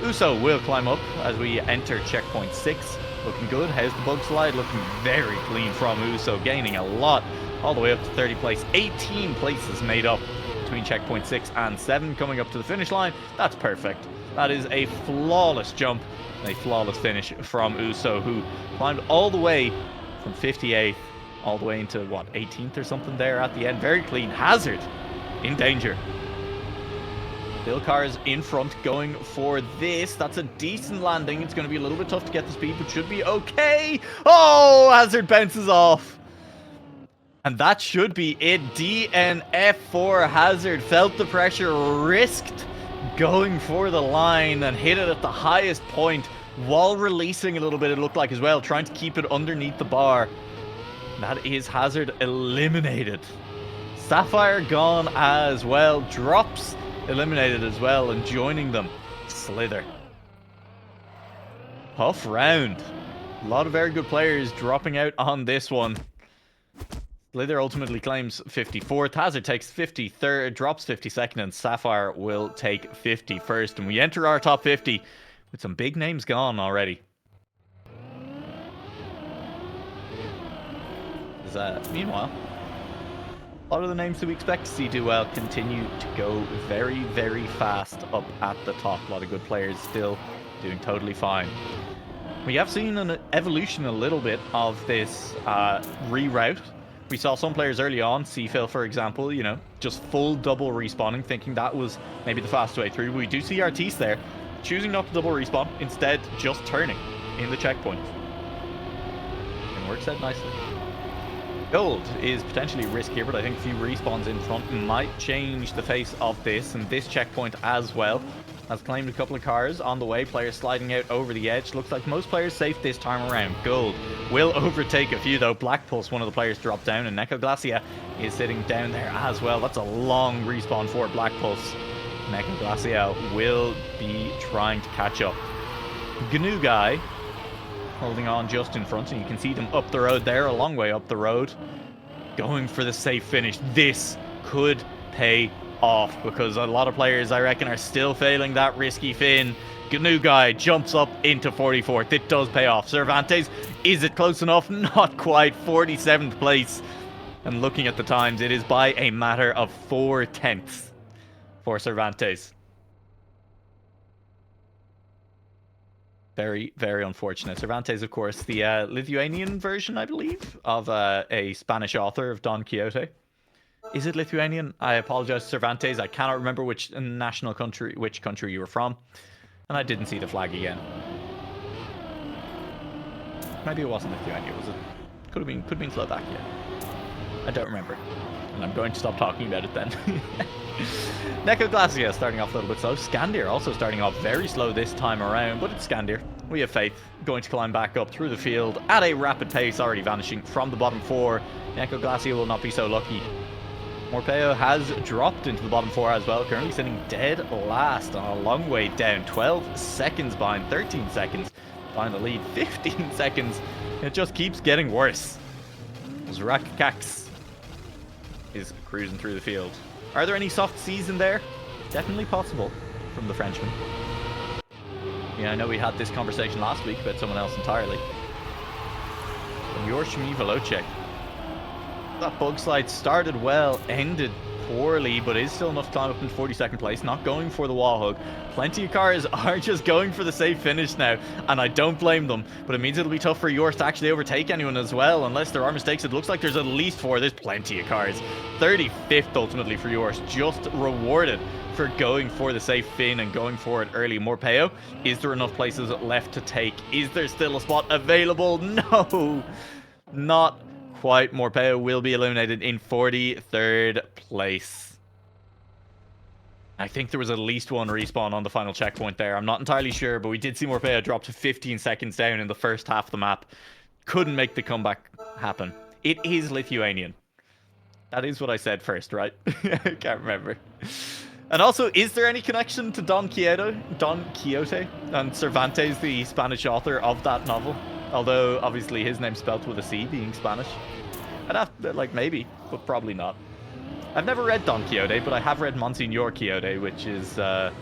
Uso will climb up as we enter checkpoint 6. Looking good. How's the bug slide? Looking very clean from Uso, gaining a lot all the way up to 30 place. 18 places made up between checkpoint 6 and 7 coming up to the finish line. That's perfect. That is a flawless jump and a flawless finish from Uso, who climbed all the way from 58th all the way into, what, 18th or something there at the end. Very clean. Hazard in danger. Bill Carr's in front going for this. That's a decent landing. It's going to be a little bit tough to get the speed, but should be okay. Oh, Hazard bounces off. And that should be it. DNF for Hazard. Felt the pressure, risked going for the line and hit it at the highest point while releasing a little bit, it looked like as well, trying to keep it underneath the bar. That is Hazard eliminated. Sapphire gone as well. Drops eliminated as well, and joining them, Slither. Tough round. A lot of very good players dropping out on this one. Slither ultimately claims 54th. Hazard takes 53rd, drops 52nd, and Sapphire will take 51st. And we enter our top 50 with some big names gone already. Meanwhile, a lot of the names that we expect to see do well continue to go very, very fast up at the top. A lot of good players still doing totally fine. We have seen an evolution a little bit of this reroute. We saw some players early on, Seafill for example, you know, just full double respawning, thinking that was maybe the fast way through. We do see Artis there, choosing not to double respawn, instead just turning in the checkpoint. And works out nicely. Gold is potentially riskier, but I think a few respawns in front might change the face of this, and this checkpoint as well has claimed a couple of cars on the way. Players sliding out over the edge. Looks like most players safe this time around. Gold will overtake a few though. Black Pulse, one of the players, dropped down, and Neko Glacia is sitting down there as well. That's a long respawn for Black Pulse. Neko Glacia will be trying to catch up. GNU Guy holding on just in front, and you can see them up the road there, a long way up the road, going for the safe finish. This could pay off because a lot of players, I reckon, are still failing that risky fin. GNU Guy jumps up into 44th. It does pay off. Cervantes, is it close enough? Not quite. 47th place. And looking at the times, it is by a matter of 4/10 for Cervantes. Very, very unfortunate. Cervantes, of course, the Lithuanian version, I believe, of a Spanish author of Don Quixote. Is it Lithuanian? I apologize, Cervantes. I cannot remember which country you were from, and I didn't see the flag again. Maybe it wasn't Lithuania. Was it? Could have been Slovakia. I don't remember, and I'm going to stop talking about it then. Neko Glacia starting off a little bit slow. Scandir also starting off very slow this time around, but it's Scandir. We have faith. Going to climb back up through the field at a rapid pace, already vanishing from the bottom 4. Neko Glacia will not be so lucky. Morpeo has dropped into the bottom 4 as well, currently sitting dead last on a long way down. 12 seconds behind, 13 seconds behind the lead, 15 seconds. It just keeps getting worse. Zrakakax is cruising through the field. Are there any soft C's in there? Definitely possible from the Frenchman. Yeah, I know we had this conversation last week about someone else entirely. Your Shmi Veloce. That bug slide started well, ended poorly, but is still enough to climb up into 42nd place. Not going for the wall hug. Plenty of cars are just going for the safe finish now, and I don't blame them, but it means it'll be tough for yours to actually overtake anyone as well, unless there are mistakes. It looks like there's at least 4. There's plenty of cars. 35th ultimately for yours, just rewarded for going for the safe fin and going for it early. Morpeo, is there enough places left to take? Is there still a spot available? No, not quite. Morpeo will be eliminated in 43rd place. I think there was at least one respawn on the final checkpoint there. I'm not entirely sure, but we did see Morpeo drop to 15 seconds down in the first half of the map. Couldn't make the comeback happen. It is Lithuanian. That is what I said first, right? I can't remember. And also, is there any connection to Don Quixote and Cervantes, the Spanish author of that novel? Although, obviously, his name's spelt with a C, being Spanish. I'd have to, like, maybe, but probably not. I've never read Don Quixote, but I have read Monsignor Quixote, which is a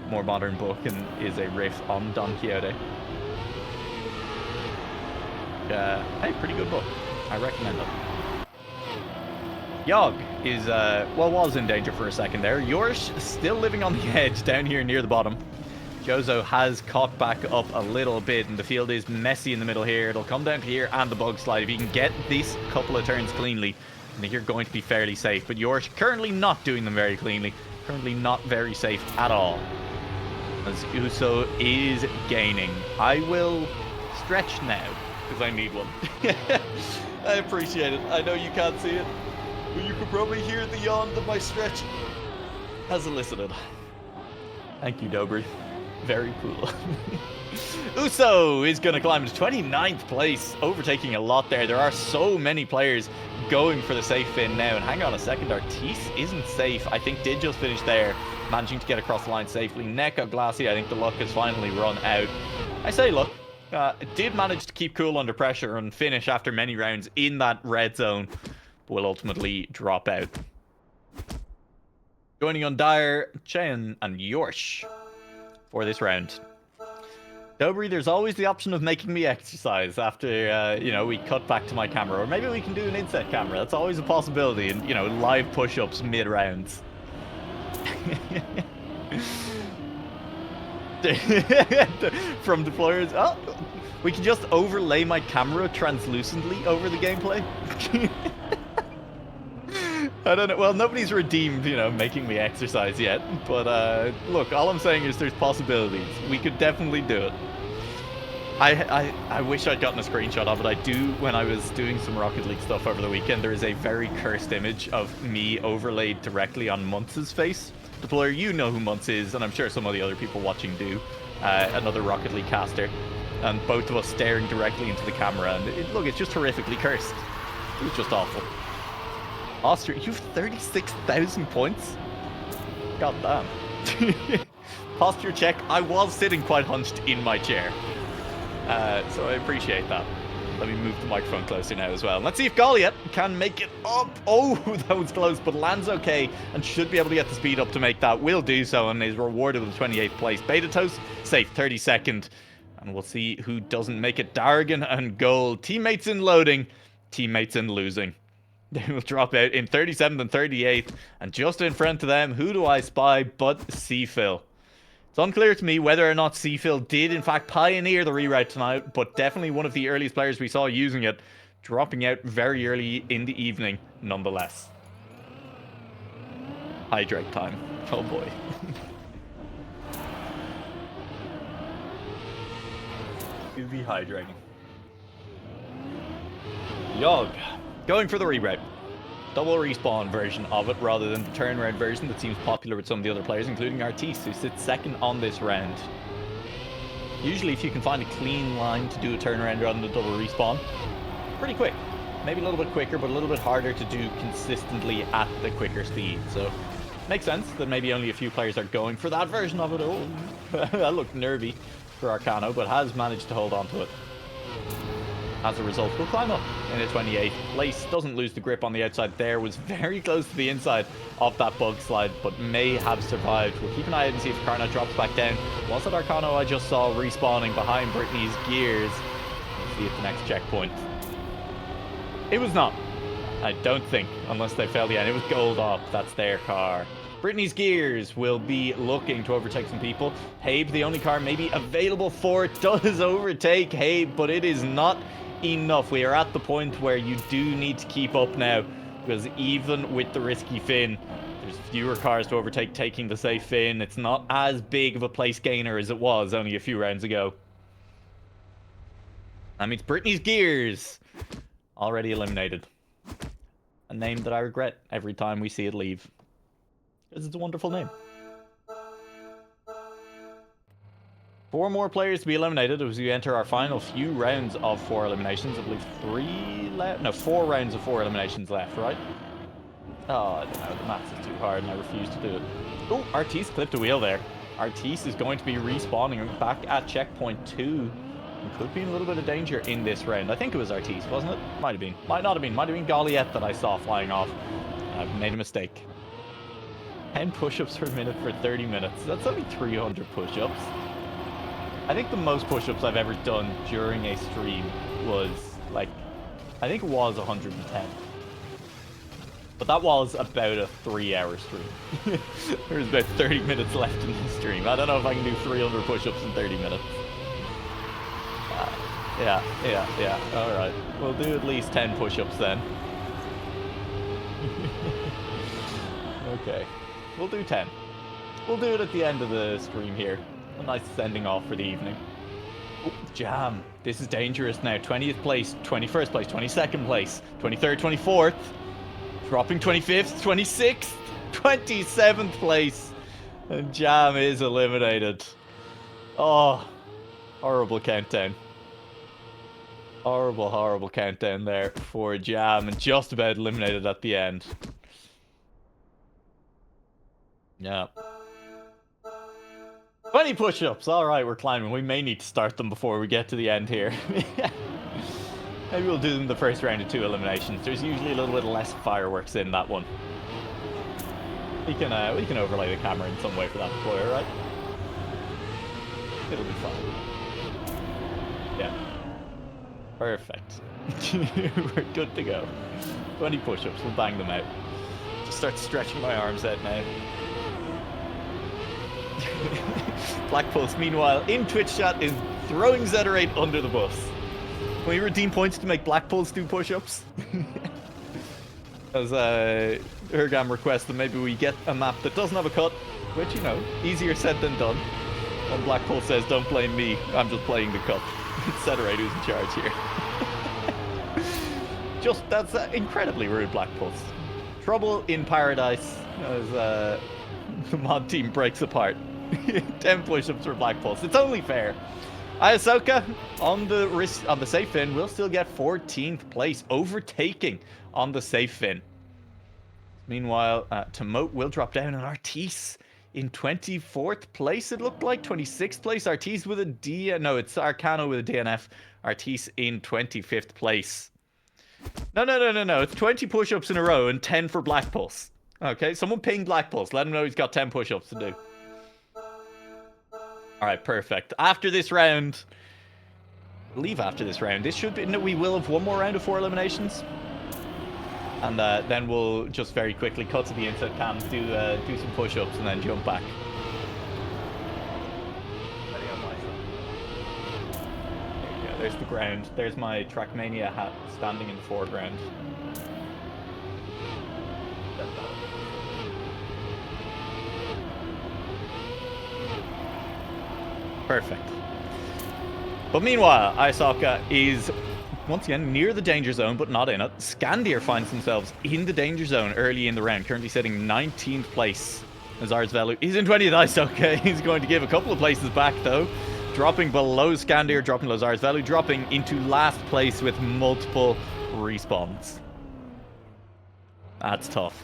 more modern book and is a riff on Don Quixote. Hey, pretty good book. I recommend it. Yogg is, well, was in danger for a second there. Yorsh still living on the edge down here near the bottom. Jozo has caught back up a little bit, and the field is messy in the middle here. It'll come down to here and the bug slide. If you can get this couple of turns cleanly, I think you're going to be fairly safe. But Yorsh currently not doing them very cleanly. Currently not very safe at all, as Uso is gaining. I will stretch now, because I need one. I appreciate it. I know you can't see it, but you could probably hear the yawn that my stretch has elicited. Thank you, Dobry. Very cool. Uso is going to climb to 29th place, overtaking a lot there. There are so many players going for the safe fin now. And hang on a second, Artis isn't safe. I think did just finish there, managing to get across the line safely. Neko Glassy, I think the luck has finally run out. I say luck. Did manage to keep cool under pressure and finish after many rounds in that red zone, but will ultimately drop out. Joining on Dyer, Chen, and Yorsh for this round. Dobry, there's always the option of making me exercise after, you know, we cut back to my camera. Or maybe we can do an inset camera. That's always a possibility. And, you know, live push-ups mid-rounds. From deployers. Oh, we can just overlay my camera translucently over the gameplay. I don't know. Well, nobody's redeemed, you know, making me exercise yet. But, look, all I'm saying is there's possibilities. We could definitely do it. I wish I'd gotten a screenshot of it. I do, when I was doing some Rocket League stuff over the weekend, there is a very cursed image of me overlaid directly on Muntz's face. Deployer, you know who Muntz is, and I'm sure some of the other people watching do. Another Rocket League caster. And both of us staring directly into the camera. And look, it's just horrifically cursed. It was just awful. Austria, you've 36,000 points? God damn. Posture check. I was sitting quite hunched in my chair. So I appreciate that. Let me move the microphone closer now as well. Let's see if Goliath can make it up. Oh, that was close, but lands okay and should be able to get the speed up to make that. Will do so and is rewarded with 28th place. Beta Toast, safe, 32nd. And we'll see who doesn't make it. Dargan and Gold. Teammates in loading, teammates in losing. They will drop out in 37th and 38th. And just in front of them, who do I spy but Seafill? It's unclear to me whether or not Seafill did in fact pioneer the reroute tonight, but definitely one of the earliest players we saw using it, dropping out very early in the evening nonetheless. Hydrate time. Oh boy. You'll be hydrating. Yogg. Going for the reroute. Double respawn version of it rather than the turnaround version that seems popular with some of the other players, including Artis, who sits second on this round. Usually if you can find a clean line to do a turnaround rather than a double respawn, pretty quick. Maybe a little bit quicker, but a little bit harder to do consistently at the quicker speed. So, makes sense that maybe only a few players are going for that version of it. Oh, that looked nervy for Arcano, but has managed to hold on to it. As a result, we'll climb up in the 28th place. Doesn't lose the grip on the outside there. Was very close to the inside of that bug slide, but may have survived. We'll keep an eye out and see if Arcano drops back down. Was it Arcano I just saw respawning behind Brittany's gears? We'll see at the next checkpoint. It was not. I don't think, unless they failed again. It was gold up. That's their car. Brittany's Gears will be looking to overtake some people. Habe, the only car maybe available for it, does overtake Habe, but it is not enough. We are at the point where you do need to keep up now, because even with the risky Finn, there's fewer cars to overtake taking the safe Finn. It's not as big of a place gainer as it was only a few rounds ago. That means Brittany's Gears already eliminated. A name that I regret every time we see it leave. Because it's a wonderful name. 4 more players to be eliminated as we enter our final few rounds of 4 eliminations. I believe 3 left. No, 4 rounds of 4 eliminations left, right? Oh, I don't know. The maths is too hard and I refuse to do it. Oh, Artis clipped a wheel there. Artis is going to be respawning back at checkpoint 2. And could be in a little bit of danger in this round. I think it was Artis, wasn't it? Might have been. Might not have been. Might have been Goliath that I saw flying off. I've made a mistake. 10 push-ups per minute for 30 minutes. That's only 300 push-ups. I think the most push-ups I've ever done during a stream was, like, I think it was 110. But that was about a 3-hour stream. There was about 30 minutes left in the stream. I don't know if I can do 300 push-ups in 30 minutes. Yeah. Alright. We'll do at least 10 push-ups then. Okay. We'll do 10. We'll do it at the end of the stream here. A nice sending off for the evening. Oh, jam. This is dangerous now. 20th place, 21st place, 22nd place, 23rd, 24th. Dropping 25th, 26th, 27th place. And Jam is eliminated. Oh, horrible countdown. Horrible countdown there for Jam, and just about eliminated at the end. Yeah. 20 push-ups. Alright, we're climbing. We may need to start them before we get to the end here. Maybe we'll do them the first round of 2 eliminations. There's usually a little bit less fireworks in that one. We can overlay the camera in some way for that deployer, right? It'll be fine. Yeah. Perfect. We're good to go. 20 push-ups, we'll bang them out. Just start stretching my arms out now. Black Pulse, meanwhile, in Twitch chat, is throwing Zeterate under the bus. Can we redeem points to make Black Pulse do push-ups? As Hergam requests that maybe we get a map that doesn't have a cut, which, you know, easier said than done. And Black Pulse says, don't blame me, I'm just playing the cut. It's Zeterate who's in charge here. That's incredibly rude, Black Pulse. Trouble in paradise as the mod team breaks apart. 10 push-ups for Black Pulse. It's only fair. Ahsoka on the safe fin will still get 14th place, overtaking on the safe fin. Meanwhile, Tomote will drop down, and Artis in 24th place, it looked like. 26th place, Artis with a D. No, it's Arcano with a DNF. Artis in 25th place. No. It's 20 push-ups in a row and 10 for Black Pulse. Okay, someone ping Black Pulse. Let him know he's got 10 push-ups to do. Alright, perfect. After this round, I believe after this round, this should be, no, we will have one more round of 4 eliminations. And then we'll just very quickly cut to the inside cam, do some push-ups, and then jump back. There you go, there's the ground. There's my Trackmania hat standing in the foreground. Perfect. But meanwhile, Ahsoka is once again near the danger zone, but not in it. Scandier finds themselves in the danger zone early in the round, currently sitting 19th place. Azar's Velu is in 20th. Ahsoka he's going to give a couple of places back, though. Dropping below Scandier, dropping Lazar's Velu, dropping into last place with multiple respawns. That's tough.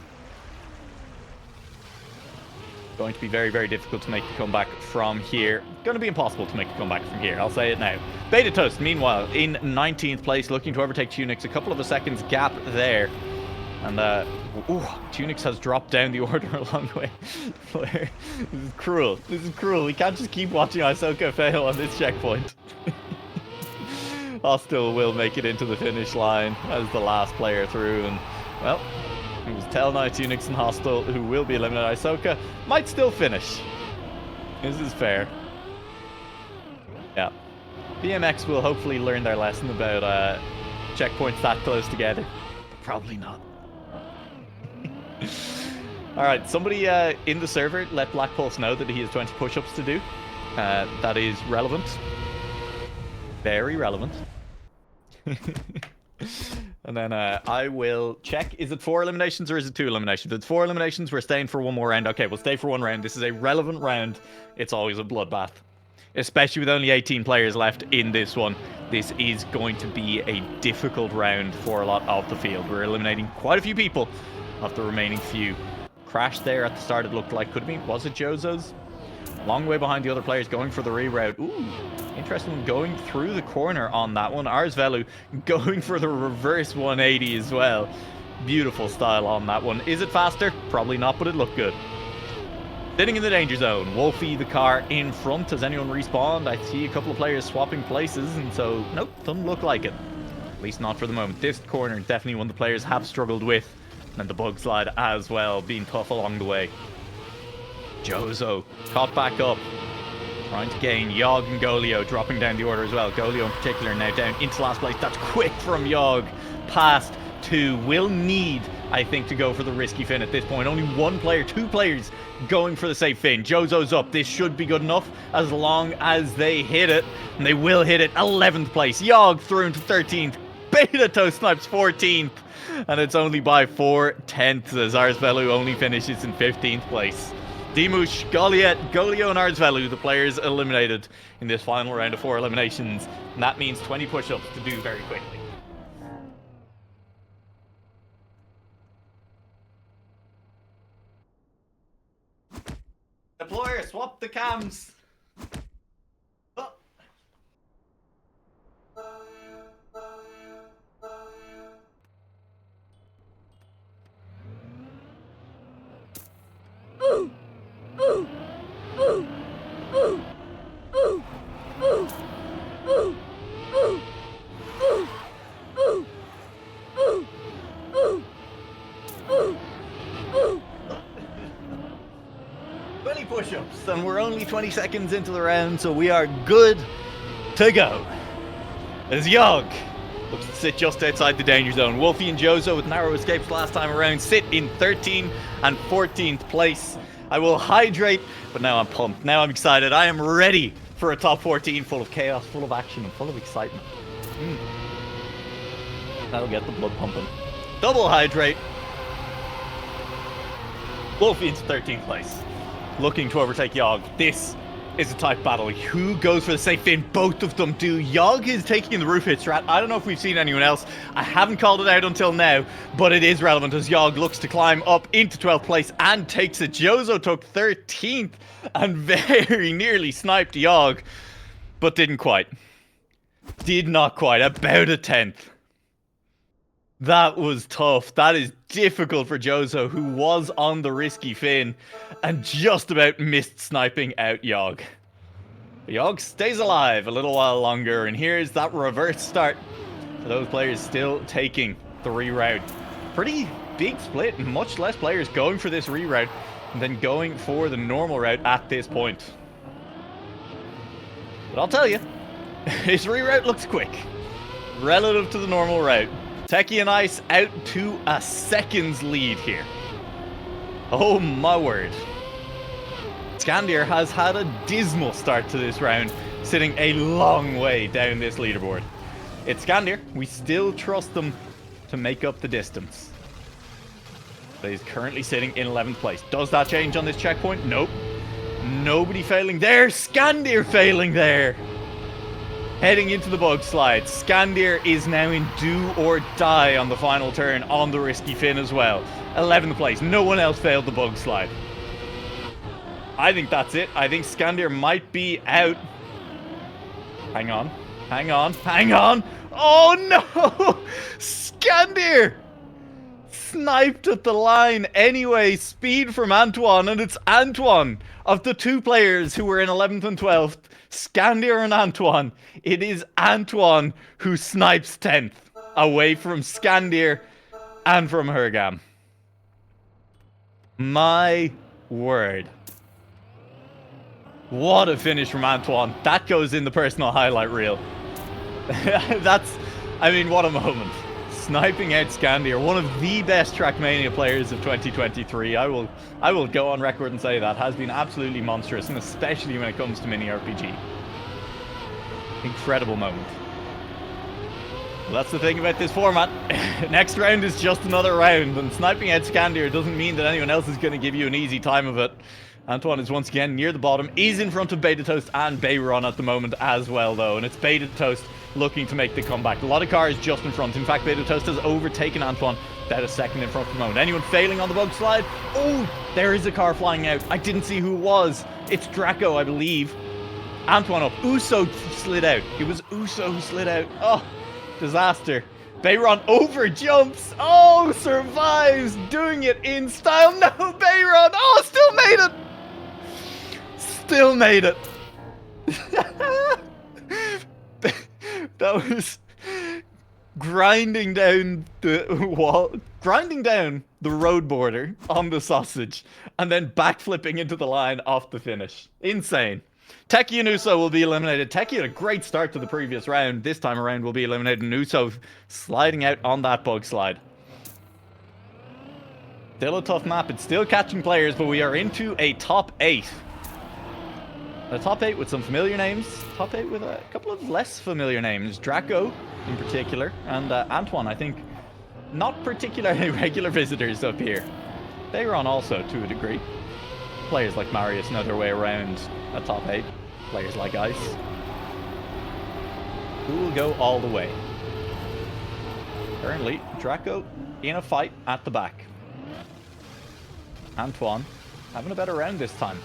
Going to be very, very difficult to make the comeback from here. Going to be impossible to make a comeback from here. I'll say it now. Beta Toast, meanwhile, in 19th place, looking to overtake Tunix. A couple of a seconds gap there. And, Tunix has dropped down the order a long way. This is cruel. This is cruel. We can't just keep watching Ahsoka fail on this checkpoint. Hostile will make it into the finish line as the last player through, and well, it was Tell Knights, Unix, and Hostile who will be eliminated. Ahsoka might still finish. This is fair. Yeah. BMX will hopefully learn their lesson about checkpoints that close together. Probably not. Alright, somebody in the server let Black Pulse know that he has 20 push-ups to do. That is relevant. Very relevant. And then I will check. Is it 4 eliminations or is it 2 eliminations? If it's 4 eliminations, we're staying for one more round. Okay, we'll stay for one round. This is a relevant round. It's always a bloodbath. Especially with only 18 players left in this one. This is going to be a difficult round for a lot of the field. We're eliminating quite a few people of the remaining few. Crash there at the start, it looked like. Could have been. Was it Jozo's? Long way behind the other players, going for the reroute. Ooh, interesting, going through the corner on that one. Arsvelu going for the reverse 180 as well. Beautiful style on that one. Is it faster? Probably not, but it looked good. Sitting in the danger zone. Wolfie, the car in front. Has anyone respawned? I see a couple of players swapping places, and so, nope, doesn't look like it. At least not for the moment. This corner, definitely one the players have struggled with. And the bug slide as well, being tough along the way. Jozo caught back up, trying to gain. Yogg and Golio dropping down the order as well. Golio in particular now down into last place. That's quick from Yogg. Past 2. Will need, I think, to go for the risky fin at this point. Only 1 player, 2 players going for the safe fin. Jozo's up. This should be good enough as long as they hit it. And they will hit it. 11th place. Yogg through into 13th. Beta Toe snipes 14th. And it's only by 4/10 as Arsvelu only finishes in 15th place. Dimush, Golio, and Arsvelu, the players eliminated in this final round of 4 eliminations. And that means 20 push-ups to do very quickly. Deployer, swap the cams. Oh. Push-ups, and we're only 20 seconds into the round, so we are good to go. As Yogg looks to sit just outside the danger zone. Wolfie and Jozo, with narrow escapes last time around, sit in 13th and 14th place. I will hydrate, but now I'm pumped. Now I'm excited. I am ready for a top 14 full of chaos, full of action, and full of excitement. That'll get the blood pumping. Double hydrate. Wolfie into 13th place, looking to overtake Yogg. This is a tight battle. Who goes for the safe fin? Both of them do. Yogg is taking the roof hit strat. I don't know if we've seen anyone else. I haven't called it out until now, but it is relevant as Yogg looks to climb up into 12th place and takes it. Jozo took 13th and very nearly sniped Yogg, but didn't quite. Did not quite. About a 10th. That was tough. That is difficult for Jozo, who was on the risky fin and just about missed sniping out Yogg. Yogg stays alive a little while longer, and here's that reverse start for those players still taking the reroute. Pretty big split, much less players going for this reroute than going for the normal route at this point. But I'll tell you, his reroute looks quick relative to the normal route. Techie and Ice out to a seconds lead here. Oh my word. Scandir has had a dismal start to this round, sitting a long way down this leaderboard. It's Scandir. We still trust them to make up the distance. But he's currently sitting in 11th place. Does that change on this checkpoint? Nope. Nobody failing there. Scandir failing there. Heading into the bug slide. Scandir is now in do or die on the final turn on the risky fin as well. 11th place. No one else failed the bug slide. I think that's it. I think Scandir might be out. Hang on. Hang on. Hang on. Oh no! Scandir! sniped at the line anyway. Speed from Antoine, and it's Antoine of the two players who were in 11th and 12th, Scandir and Antoine. It is Antoine who snipes 10th away from Scandir and from Hergam. My word. What a finish from Antoine. That goes in the personal highlight reel. I mean, what a moment. Sniping out Scandir, one of the best Trackmania players of 2023. I will go on record and say that. Has been absolutely monstrous, and especially when it comes to mini RPG. Incredible moment. Well, that's the thing about this format. Next round is just another round, and sniping out Scandir doesn't mean that anyone else is going to give you an easy time of it. Antoine is once again near the bottom. He's in front of Beta Toast and Bayron at the moment as well, though. And it's Beta Toast looking to make the comeback. A lot of cars just in front. In fact, Beta Toast has overtaken Antoine about a second in front for the moment. Anyone failing on the bug slide? Oh, there is a car flying out. I didn't see who it was. It's Draco, I believe. Antoine up. Uso slid out. It was Uso who slid out. Oh, disaster. Bayron over jumps. Oh, survives. Doing it in style. No, Bayron. Oh, still made it. Still made it. That was grinding down the wall, grinding down the road border on the sausage, and then backflipping into the line off the finish. Insane. Teki and Uso will be eliminated. Teki had a great start to the previous round. This time around will be eliminated, and Uso sliding out on that bug slide. Still a tough map. It's still catching players, but we are into a top 8. A top 8 with some familiar names. Top 8 with a couple of less familiar names. Draco, in particular, and Antoine, I think, not particularly regular visitors up here. They were on also, to a degree. Players like Marius know their way around a top 8. Players like Ice. Who will go all the way? Currently, Draco in a fight at the back. Antoine having a better round this time.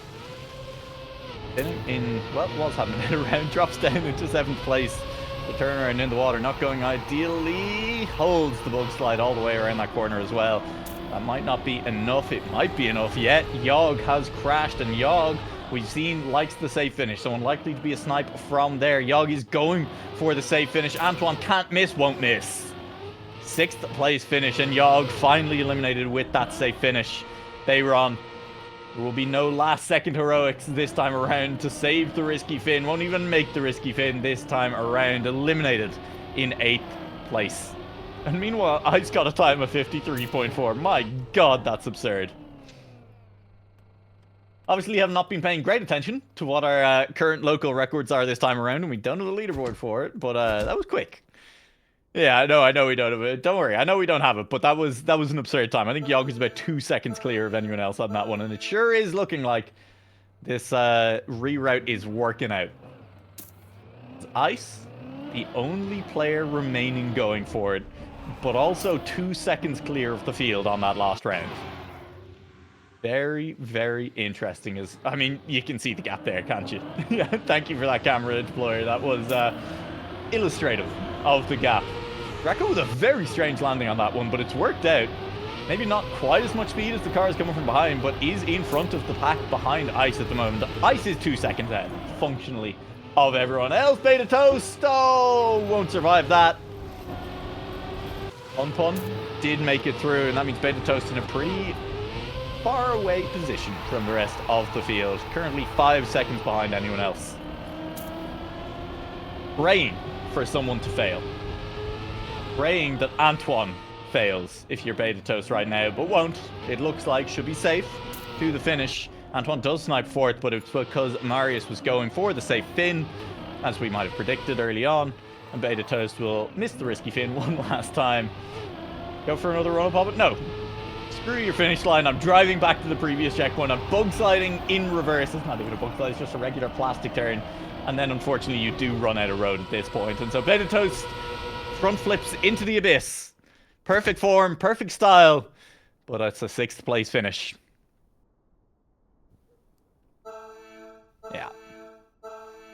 Was having a better round. Drops down into 7th place. The turnaround in the water not going ideally. Holds the bug slide all the way around that corner as well. That might not be enough. It might be enough yet. Yogg has crashed, and Yogg, we've seen, likes the safe finish. So unlikely to be a snipe from there. Yogg is going for the safe finish. Antoine can't miss, won't miss. 6th place finish, and Yogg finally eliminated with that safe finish. Bayron. There will be no last second heroics this time around to save the risky fin. Won't even make the risky fin this time around. Eliminated in 8th place. And meanwhile, Ice got a time of 53.4. My god, that's absurd. Obviously, have not been paying great attention to what our current local records are this time around, and we don't have a leaderboard for it, but that was quick. Yeah, I know we don't have it. Don't worry, I know we don't have it, but that was an absurd time. I think Yogg is about 2 seconds clear of anyone else on that one, and it sure is looking like this reroute is working out. Ice, the only player remaining going for it, but also 2 seconds clear of the field on that last round. Very, very interesting. I mean, you can see the gap there, can't you? Yeah, thank you for that camera deployer. That was illustrative of the gap. Draco with a very strange landing on that one, but it's worked out. Maybe not quite as much speed as the car is coming from behind, but is in front of the pack behind Ice at the moment. Ice is 2 seconds ahead, functionally, of everyone else. Beta Toast, oh, won't survive that. Unpun did make it through, and that means Beta Toast in a pretty far away position from the rest of the field. Currently 5 seconds behind anyone else. Praying for someone to fail. Praying that Antoine fails if you're Beta Toast right now, but won't. It looks like should be safe to the finish. Antoine does snipe fourth, but it's because Marius was going for the safe fin, as we might have predicted early on, and Beta Toast will miss the risky fin one last time. Go for another run up of it? No. Screw your finish line. I'm driving back to the previous checkpoint. I'm bug sliding in reverse. It's not even a bug slide, it's just a regular plastic turn. And then unfortunately you do run out of road at this point. And so Beta Toast front flips into the abyss. Perfect form, perfect style, but it's a 6th place finish.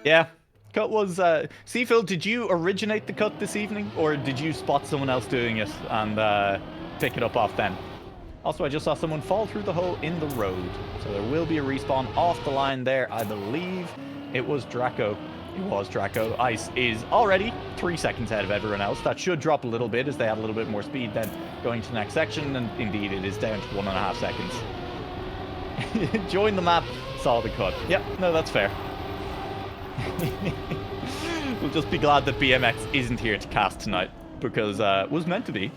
Yeah. Cut was Seafield, did you originate the cut this evening, or did you spot someone else doing it and pick it up off them. Also, I just saw someone fall through the hole in the road. So there will be a respawn off the line there. I believe it was Draco. It was Draco. Ice is already 3 seconds ahead of everyone else. That should drop a little bit as they add a little bit more speed then going to the next section. And indeed, it is down to 1.5 seconds. Join the map, saw the cut. Yep, no, that's fair. We'll just be glad that BMX isn't here to cast tonight, because it was meant to be.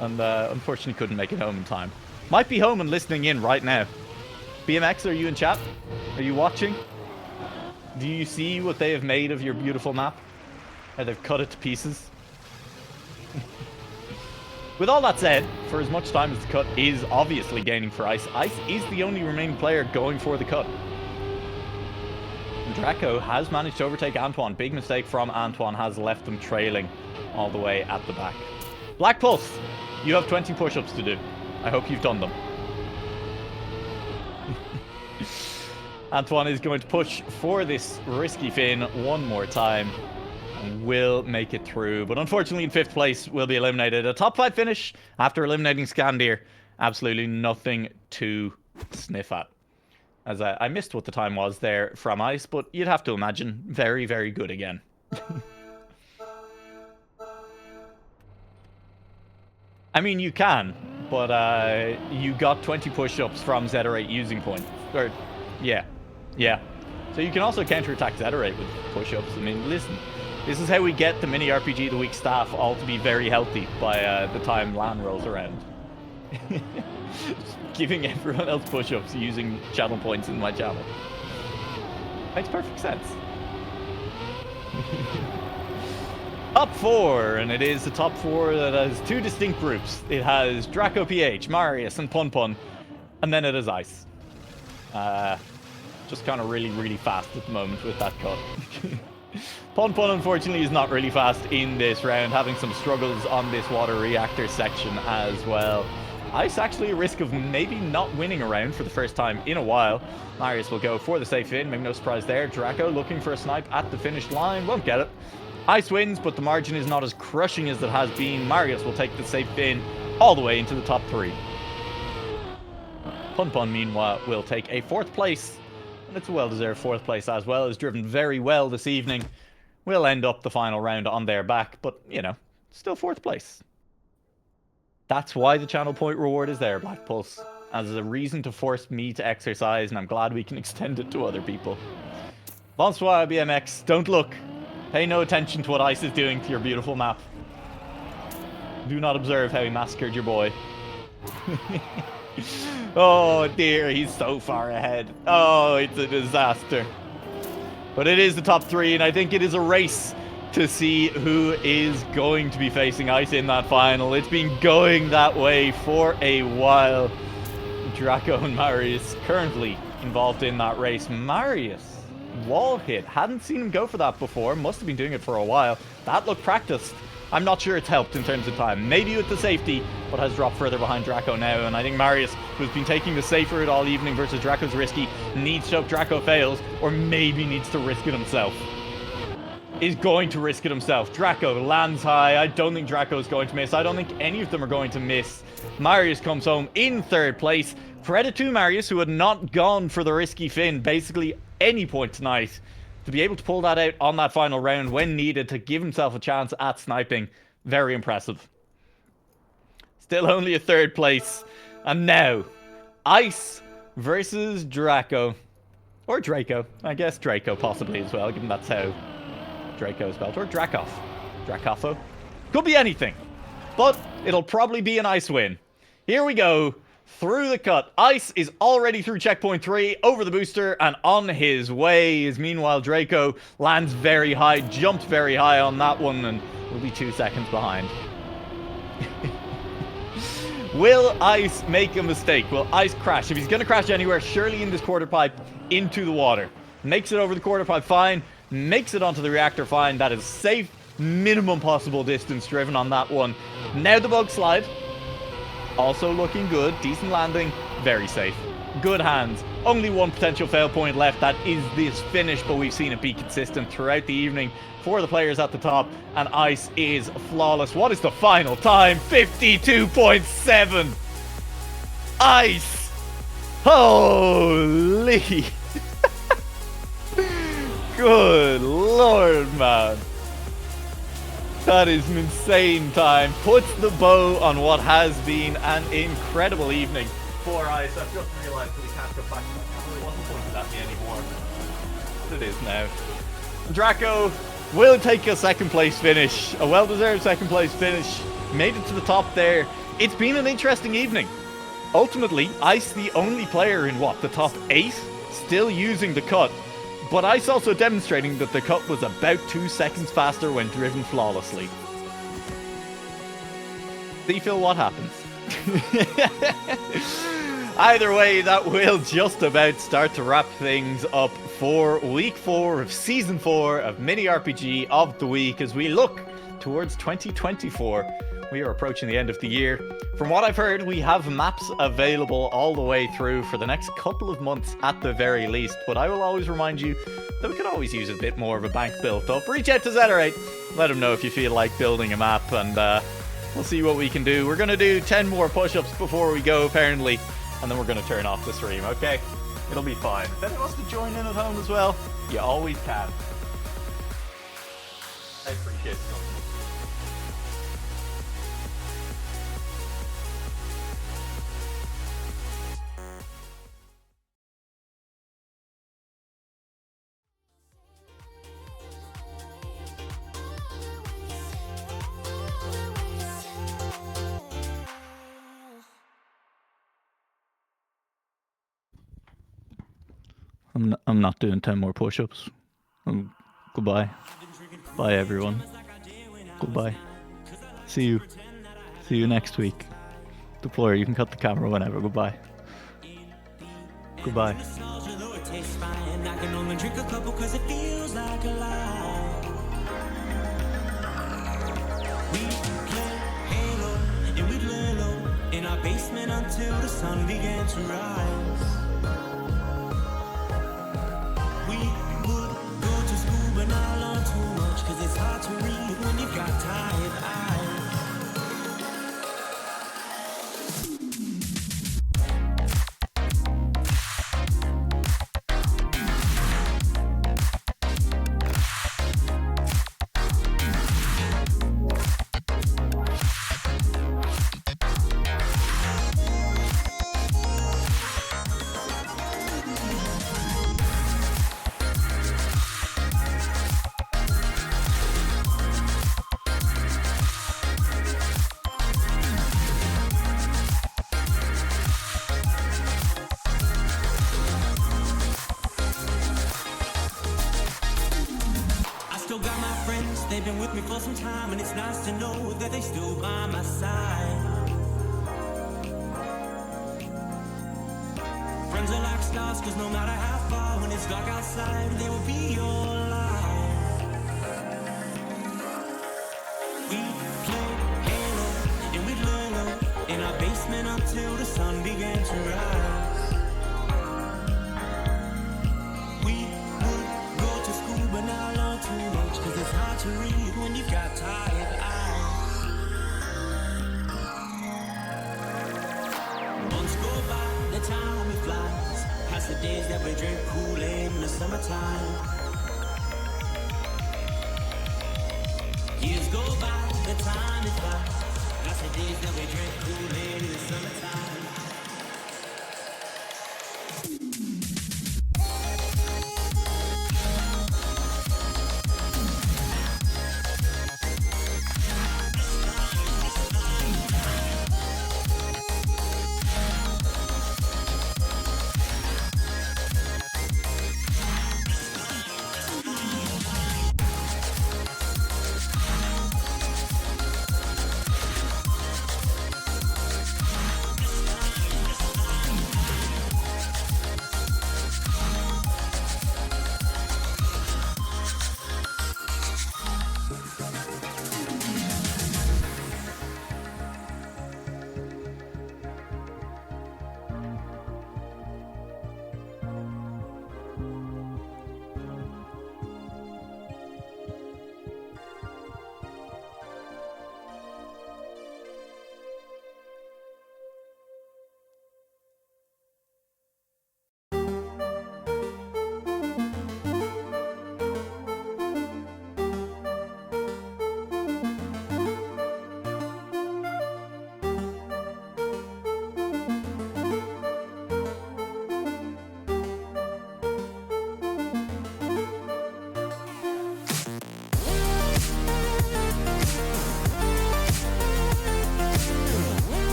And unfortunately couldn't make it home in time. Might be home and listening in right now. BMX, are you in chat? Are you watching? Do you see what they have made of your beautiful map? How they've cut it to pieces? With all that said, for as much time as the cut is obviously gaining for Ice, Ice is the only remaining player going for the cut. And Draco has managed to overtake Antoine. Big mistake from Antoine has left them trailing all the way at the back. Black Pulse, you have 20 push-ups to do. I hope you've done them. Antoine is going to push for this risky fin one more time. And will make it through. But unfortunately in 5th place will be eliminated. A top 5 finish after eliminating Scandir. Absolutely nothing to sniff at. As I missed what the time was there from Ice, but you'd have to imagine very, very good again. I mean, you can, but you got 20 push-ups from Zetorate using points. Or, yeah. So you can also counterattack Zetorate with push-ups. I mean, listen. This is how we get the Mini RPG of the Week staff all to be very healthy by the time LAN rolls around. Just giving everyone else push-ups using channel points in my channel. Makes perfect sense. Top 4, and it is a top 4 that has 2 distinct groups. It has Draco PH, Marius, and Pun Pun, and then it is Ice. Just kind of really, really fast at the moment with that cut. Pun Pun, unfortunately, is not really fast in this round, having some struggles on this water reactor section as well. Ice actually a risk of maybe not winning a round for the first time in a while. Marius will go for the safe in, maybe no surprise there. Draco looking for a snipe at the finish line, won't get it. Ice wins, but the margin is not as crushing as it has been. Marius will take the safe in all the way into the top 3. Pun Pun, meanwhile, will take a 4th place. And it's a well-deserved 4th place as well. Has driven very well this evening. Will end up the final round on their back, but, you know, still 4th place. That's why the channel point reward is there, Black Pulse. As a reason to force me to exercise, and I'm glad we can extend it to other people. Bonsoir, BMX. Don't look. Pay no attention to what Ice is doing to your beautiful map. Do not observe how he massacred your boy. Oh dear, he's so far ahead. Oh, it's a disaster. But it is the top 3, and I think it is a race to see who is going to be facing Ice in that final. It's been going that way for a while. Draco and Marius currently involved in that race. Marius, wall hit. Hadn't seen him go for that before. Must have been doing it for a while. That looked practiced. I'm not sure it's helped in terms of time. Maybe with the safety, but has dropped further behind Draco now. And I think Marius, who's been taking the safe route all evening versus Draco's risky, needs to hope Draco fails, or maybe needs to risk it himself. Is going to risk it himself. Draco lands high. I don't think Draco is going to miss. I don't think any of them are going to miss. Marius comes home in 3rd place. Credit to Marius, who had not gone for the risky fin basically any point tonight. To be able to pull that out on that final round when needed to give himself a chance at sniping. Very impressive. Still only a 3rd place. And now, Ice versus Draco. Or Draco. I guess Draco possibly as well, given that's how Draco is spelled. Or Dracoff. Dracofo. Could be anything. But it'll probably be an Ice win. Here we go. Through the cut. Ice is already through checkpoint 3, over the booster, and on his way. Is meanwhile Draco lands very high, jumped very high on that one, and will be 2 seconds behind. Will Ice make a mistake? Will Ice crash? If he's going to crash anywhere, surely in this quarter pipe into the water. Makes it over the quarter pipe, fine. Makes it onto the reactor, fine. That is safe. Minimum possible distance driven on that one. Now the bug slide. Also looking good. Decent landing. Very safe. good hands. Only one potential fail point left. That is this finish, but we've seen it be consistent throughout the evening for the players at the top, and Ice is flawless. What is the final time? 52.7. Ice. Holy. Good lord, man. That is an insane time. Puts the bow on what has been an incredible evening for Ice. I've just realised that we can't go back to that camera. It wasn't pointed at me anymore. But it is now. Draco will take a second place finish. A well-deserved second place finish. Made it to the top there. It's been an interesting evening. Ultimately, Ice the only player in the top 8 still using the cut. But Ice also demonstrating that the cut was about 2 seconds faster when driven flawlessly. See, Phil, what happens? Either way, that will just about start to wrap things up for week 4 of season 4 of Mini RPG of the Week as we look towards 2024. We are approaching the end of the year. From what I've heard, we have maps available all the way through for the next couple of months at the very least. But I will always remind you that we could always use a bit more of a bank built up. Reach out to Zeterate. Let him know if you feel like building a map, and we'll see what we can do. We're going to do 10 more push-ups before we go, apparently. And then we're going to turn off the stream, okay? It'll be fine. If anyone wants to join in at home as well, you always can. I appreciate it. I'm not doing 10 more push-ups. Goodbye. Bye, everyone. Goodbye. See you next week. Deployer, you can cut the camera whenever. Goodbye. Goodbye. I can only drink a couple cause it feels like a lie. We play Halo and we'd lay low in our basement until the sun began to rise. We would go to school but not learn too much cause it's hard to read when you've got tired eyes. They've been with me for some time, and it's nice to know that they still by my side. Friends are like stars, cause no matter how far, when it's dark outside, they will be your light. We played Halo, and we'd lay low in our basement until the sun began to rise. It's hard to read when you've got tired eyes. Months go by, the time it flies. Past the days that we drink Kool-Aid in the summertime. Years go by, the time it flies. Past the days that we drink Kool-Aid.